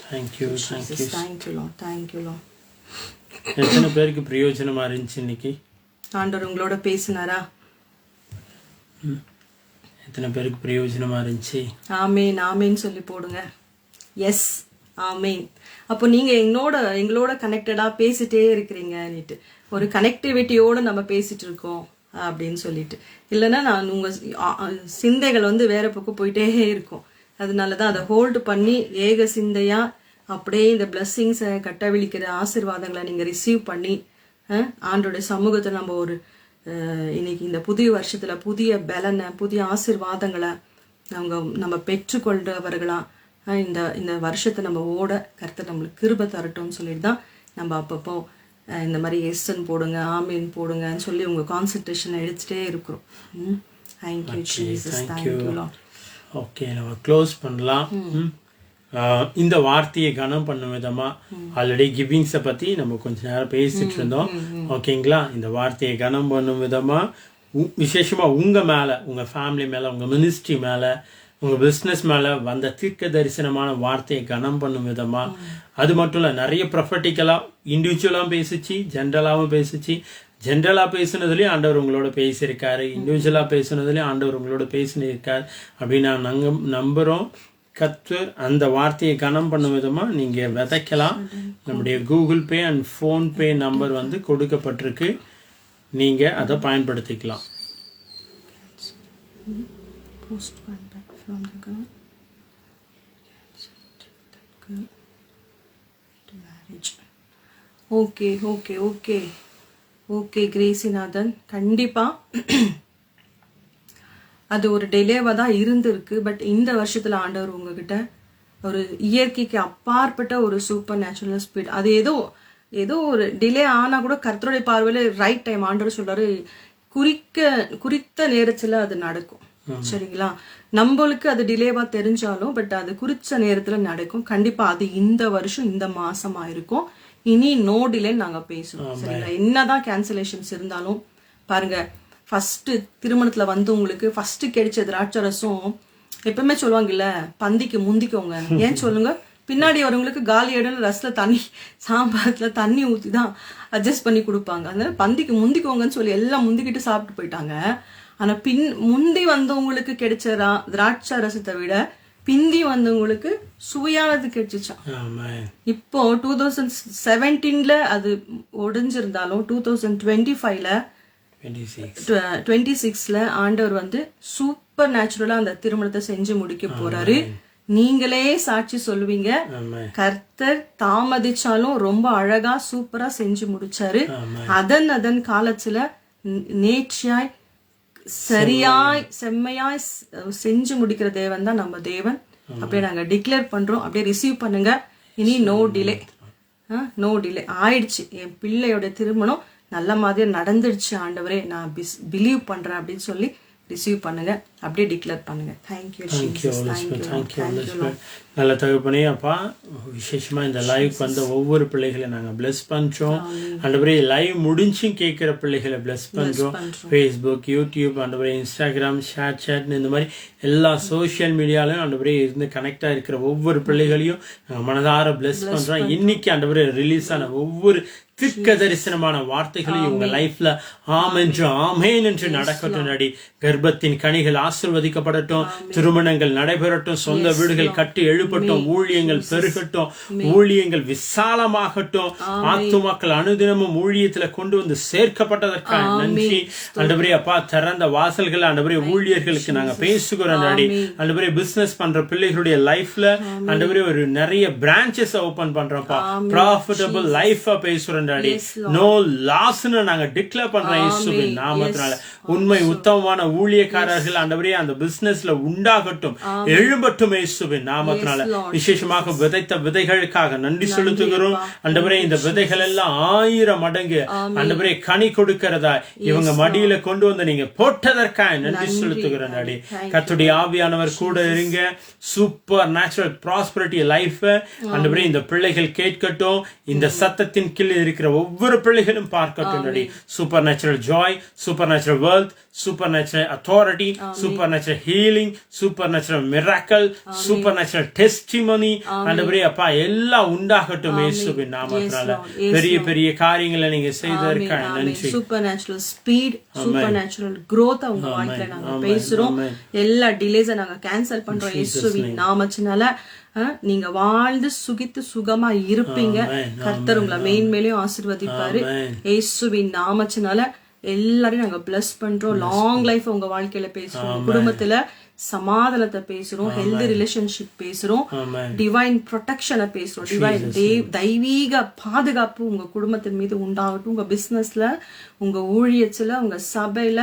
Thank you. Thank you Lord. எத்தனை பேருக்கு பிரயோஜனமா இருந்துச்சு இன்னைக்கு? ஆண்டவர் உங்களோட பேசினாரா? எத்தனை பேருக்கு பிரயோஜனமா இருந்துச்சு? ஆமேன் ஆமேன் சொல்லி போடுங்க. எஸ், ஆமேன். அப்போ நீங்க எங்களோட கனெக்டடா பேசிட்டே இருக்கிறீங்கன்னுட்டு, ஒரு கனெக்டிவிட்டியோட நம்ம பேசிட்டு இருக்கோம் அப்படின்னு சொல்லிட்டு. இல்லைன்னா நான் உங்க சிந்தைகள் வந்து வேற பக்கம் போயிட்டே இருக்கும். அதனாலதான் அதை ஹோல்டு பண்ணி ஏக சிந்தையா அப்படியே இந்த பிளஸ்ஸிங்ஸை கட்டவிழிக்கிற ஆசீர்வாதங்களை நீங்க ரிசீவ் பண்ணி ஆண்டோடைய சமூகத்தை நம்ம ஒரு இன்னைக்கு இந்த புதிய வருஷத்துல புதிய பலனை, புதிய ஆசீர்வாதங்களை நம்ம பெற்றுக்கொள்றவர்களா இந்த வருஷத்தை நம்ம ஓட கர்த்தர் நம்மளுக்கு கிருபை தரட்டும்னு சொல்லிட்டு தான் நம்ம அப்பப்போ இந்த மாதிரி எஸ்ன்னு போடுங்க, ஆமீன் போடுங்கன்னு சொல்லி உங்க கான்சன்ட்ரேஷனை எடுத்துட்டே இருக்கிறோம். Thank you Jesus, thank you Lord. Okay, நம்ம க்ளோஸ் பண்ணலாம். இந்த வார்த்தையை கனம் பண்ணும் விதமா ஆல்ரெடி கிவிங்ஸை பத்தி நம்ம கொஞ்ச நேரம் பேசிட்டு இருந்தோம். ஓகேங்களா? இந்த வார்த்தையை கனம் பண்ணும் விதமா விசேஷமா உங்க மேல, உங்க ஃபேமிலி மேல, உங்க மினிஸ்ட்ரி மேல, உங்க பிசினஸ் மேல வந்த தீர்க்க தரிசனமான வார்த்தையை கனம் பண்ணும் விதமா, அது மட்டும் இல்ல நிறைய ப்ரொஃபட்டிக்கலா இண்டிவிஜுவலாகவும் பேசிச்சு, ஜென்ரலாகவும் பேசிச்சு. ஜென்ரலா பேசுனதுலயும் ஆண்டவர் உங்களோட பேசியிருக்காரு, இண்டிவிஜுவலா பேசுனதுலயும் ஆண்டவர் உங்களோட பேசினிருக்காரு அப்படின்னு நாங்க நம்புறோம். கர்த்தர் அந்த வார்த்தையை கனம் பண்ணும் விதமா நீங்க விதைக்கலாம். நம்முடைய Google pay and PhonePe number வந்து கொடுக்கப்பட்டிருக்கு, நீங்க அதை பயன்படுத்திக்கலாம். ஓகே ஓகே ஓகே ஓகே கிரேசிநாதன், கண்டிப்பா அது ஒரு டிலேவா தான் இருந்திருக்கு. பட் இந்த வருஷத்துல ஆண்டவர் உங்ககிட்ட ஒரு இயற்கைக்கு அப்பாற்பட்ட ஒரு சூப்பர் நேச்சுரல் ஸ்பீட், அது ஏதோ ஒரு டிலே ஆனா கூட கர்த்தருடைய பார்வையில ரைட் டைம் ஆண்டவர் சொல்றாரு, குறித்த நேரத்துல அது நடக்கும். சரிங்களா? நம்மளுக்கு அது டிலேவா தெரிஞ்சாலும் பட் அது குறிச்ச நேரத்துல நடக்கும். கண்டிப்பா அது இந்த வருஷம் இந்த மாசமா இருக்கும். இனி நோ டிலே நாங்க பேசுறோம். சரிங்களா? என்னதான் கேன்சலேஷன்ஸ் இருந்தாலும் பாருங்க, ஃபர்ஸ்ட் திருமணத்துல வந்து உங்களுக்கு ஃபர்ஸ்ட் கிடைச்ச திராட்சரசம் எப்பவுமே சொல்லுவாங்கல்ல, பந்திக்கு முந்திக்கோங்க. ஏன் சொல்லுங்க? பின்னாடி வரவங்களுக்கு காலி இடம் ரசத்துல தண்ணி, சாம்பாரத்துல தண்ணி ஊத்தி தான் அட்ஜஸ்ட் பண்ணி கொடுப்பாங்க. அதனால பந்திக்கு முந்திக்கோங்கன்னு சொல்லி எல்லாம் முந்திக்கிட்டு சாப்பிட்டு போயிட்டாங்க. ஆனா முந்தி வந்தவங்களுக்கு கிடைச்ச திராட்சை ரசத்தை விட பிந்தி வந்தவங்களுக்கு சுவையானது கிடைச்சிச்சான். இப்போ 2017 அது ஒடிஞ்சிருந்தாலும் 2025 26 ஆண்டவர் வந்து சூப்பர் நேச்சுரலா அந்த திருமணத்தை செஞ்சு முடிக்க போறாரு. நீங்களே சாட்சி சொல்லுவீங்க, கர்த்தர் தாமதிச்சாலும் ரொம்ப அழகா சூப்பரா செஞ்சு முடிச்சாரு. அதன் காலத்துல நேர்ச்சியாய் சரியாய் செம்மையாய் செஞ்சு முடிக்கிற தேவன் தான் நம்ம தேவன். அப்படியே நாங்க டிக்ளேர் பண்றோம். அப்படியே ரிசீவ் பண்ணுங்க. இனி நோ டிலே, நோ டிலே ஆயிடுச்சு. என் பிள்ளையோட திருமணம் நல்ல மாதிரி நடந்துடுச்சு ஆண்டவரே, நான் பிலீவ் பண்றேன் அப்படின்னு சொல்லி ரிசீவ் பண்ணுங்க. அப்படியே டிக்ளேர் பண்ணுங்க. தேங்க்யூ நல்ல தகப்பனே அப்பா, விசேஷமா இந்த லைவ் வந்த ஒவ்வொரு பிள்ளைகளை நாங்க பிளஸ் பண்றோம். ஆண்டவரே லைவ் முடிஞ்சும் கேட்கிற பிள்ளைகளை பிளஸ் பண்றோம். ஃபேஸ்புக், யூடியூப், ஆண்டவரே இன்ஸ்டாகிராம், ஷேர் சாட், இந்த மாதிரி எல்லா சோசியல் மீடியாலையும் ஆண்டவரே இருந்து கனெக்டா இருக்கிற ஒவ்வொரு பிள்ளைகளையும் நாங்க மனதார பிளஸ் பண்றோம். இன்னைக்கு ஆண்டவரே ரிலீஸ் ஆன ஒவ்வொரு திக்க தரிசனமான வார்த்தைகளையும் உங்க லைஃப்ல ஆமென் என்று நடக்கட்டும். நடி கர்ப்பத்தின் கனிகள் ஆசீர்வதிக்கப்படட்டும், திருமணங்கள் நடைபெறட்டும், சொந்த வீடுகள் கட்டி எழுப்பட்டும், ஊழியங்கள் பெருகட்டும், ஊழியங்கள் விசாலமாகட்டும், ஆத்துமாக்கள் அனுதினமும் ஊழியத்துல கொண்டு வந்து சேர்க்கப்பட்டதற்காக நன்றி. ஆண்டவரே அப்பா, திறந்த வாசல்கள் ஆண்டவரே ஊழியர்களுக்கு நாங்க பேசுகிறோம். நடி ஆண்டவரே பிசினஸ் பண்ற பிள்ளைகளுடைய லைஃப்ல ஆண்டவரே ஒரு நிறைய பிரான்ச்சஸ் ஓபன் பண்றோம்ப்பா. ப்ராஃபிட்டபிள் லைஃபா பேசுறோம். நோ லாஸ்னு நாங்க டிக்ளேர் பண்றோம் இயேசுவின் நாமத்தினால. உண்மை உத்தமமான ஊழியக்காரர்கள் ஆண்டவரே அந்த பிசினஸ்ல உண்டாகட்டும், எழும்பட்டும் இயேசுவின் நாமத்தினால. விசேஷமாக விதைத்த விதைகளுக்காக நன்றி செலுத்துகிறோம். ஆண்டவரே இந்த விதைகள் எல்லாம் 1000 மடங்கு ஆண்டவரே கனி கொடுக்கிறதா இவங்க மடியில கொண்டு வந்து நீங்க போட்டதற்காக நன்றி செலுத்துகிறோம். அடி கர்த்தருடைய ஆவியானவர் கூட இருங்க. சூப்பர் நேச்சுரல் ப்ராஸ்பரிட்டி லைஃப் ஆண்டவரே இந்த பிள்ளைகள் கேட்கட்டும். இந்த சத்தத்தின் கீழ் இருக்கிற ஒவ்வொரு பிள்ளைகளும் பார்க்கட்டும். Super natural Joy, super natural wealth, super natural authority, super natural healing, super natural miracle, super natural testimony ஆண்டவரே அப்பா எல்லாம் உண்டாகட்டும் இயேசுவின் நாமத்தினால. பெரிய பெரிய காரியங்களை நீங்க செய்ததற்காக நன்றி. Super natural speed, super natural growth உங்க வாழ்க்கையில நாங்க பேசுறோம். எல்லா டிலேஸை நாங்க கேன்சல் பண்றோம் இயேசுவின் நாமத்தினால. நீங்க வாழ்ந்து சுகித்து சுகமா இருப்பீங்க. கர்த்தர் உங்களை மேன்மேலையும் ஆசீர்வதிப்பாரு இயேசுவின் நாமத்தினால. எல்லாரையும் நாங்க பிளஸ் பண்றோம். லாங் லைஃப் உங்க வாழ்க்கையில பேசுறோம். குடும்பத்துல சமாதானத்தை பேசுறோம், ஹெல்தி ரிலேஷன்ஷிப் பேசுறோம், டிவைன் ப்ரொடெக்ஷனை பேசுறோம், டிவைன் தெய்வீக பாதுகாப்பு உங்க குடும்பத்தின் மீது உண்டாகட்டும். உங்க பிசினஸ்ல, உங்க ஊழியத்துல, உங்க சபையில,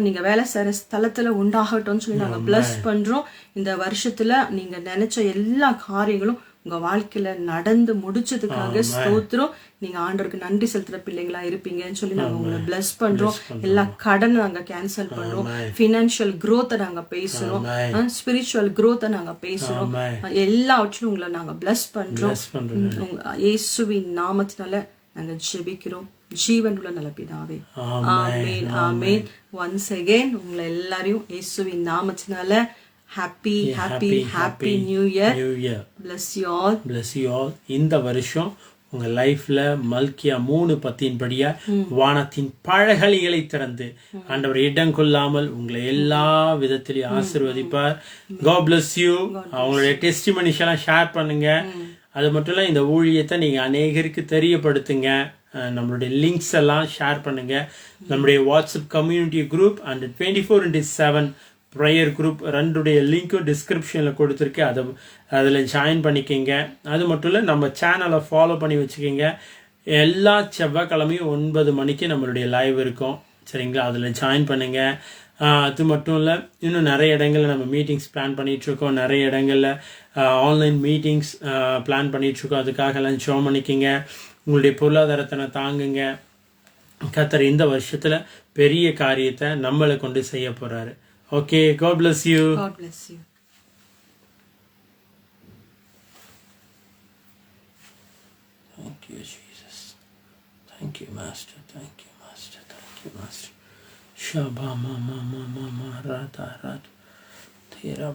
நீங்க வேலை செய்யற ஸ்தலத்துல உண்டாகட்டும்னு சொல்லி நாங்க பிளஸ் பண்றோம். இந்த வருஷத்துல நீங்க நினைச்ச எல்லா காரியங்களும் உங்க வாழ்க்கையில நடந்து முடிச்சதுக்காக ஸ்தோத்திரம். நீங்க ஆண்டவருக்கு நன்றி செலுத்துற பிள்ளைங்களா இருப்பீங்கன்னு சொல்லி நாங்க உங்களை பிளஸ் பண்றோம். எல்லா கடனை நாங்க கேன்சல் பண்றோம். பினான்சியல் growth நாங்க பேசுறோம். ஸ்பிரிச்சுவல் growth நாங்க பேசுறோம். எல்லாவற்றிலும் உங்களை நாங்க பிளஸ் பண்றோம். இயேசுவின் நாமத்தினால நாங்க ஜெபிக்கிறோம். ஜீவனுள்ள நல்ல பிதாவே, ஆமென் ஆமென். ஒன்ஸ் அகைன் உங்களை எல்லாரையும் இயேசுவின் நாமத்தினால happy happy happy new year. bless you all. bless you all. இந்த வருஷம் உங்க லைஃப்ல மல்கியா 3:10 படியா வானத்தின் பழகலிகளை திறந்து ஆண்டவர் இடம் கொள்ளாமல் உங்களை எல்லா விதத்திலையும் ஆசீர்வதிப்பார். God bless you. அவங்களுடைய டெஸ்டிமனிஸ் எல்லாம் ஷேர் பண்ணுங்க. அது மட்டும் இல்ல, இந்த ஊழியத்தை நீங்க அநேகருக்கு தெரியப்படுத்துங்க. நம்மளுடைய லிங்க்ஸ் எல்லாம் ஷேர் பண்ணுங்க. நம்முடைய WhatsApp community group and 24/7 prayer group ரெண்டுடைய லிங்க்கும் டிஸ்கிரிப்ஷனில் கொடுத்துருக்கு. அதில் ஜாயின் பண்ணிக்கோங்க. அது மட்டும் இல்லை, நம்ம சேனலை ஃபாலோ பண்ணி வச்சுக்கோங்க. எல்லா செவ்வாய்க்கிழமையும் 9 மணிக்கு நம்மளுடைய லைவ் இருக்கும். சரிங்களா? அதில் ஜாயின் பண்ணுங்கள். அது மட்டும் இல்லை, இன்னும் நிறைய இடங்களில் நம்ம மீட்டிங்ஸ் பிளான் பண்ணிகிட்ருக்கோம். நிறைய இடங்களில் ஆன்லைன் மீட்டிங்ஸ் பிளான் பண்ணிகிட்ருக்கோம். அதுக்காகலாம் ஜாயின் பண்ணிக்கோங்க. உங்களுடைய பொருளாதாரத்தை தாங்குங்க. கர்த்தர் இந்த வருஷத்தில் பெரிய காரியத்தை நம்மளை கொண்டு செய்ய போகிறாரு. Okay, God bless you. God bless you. Thank you, Jesus. Thank you, Master. Thank you, Master. Thank you, Master. Shabba ma ma ma ma ma rata rat. Tera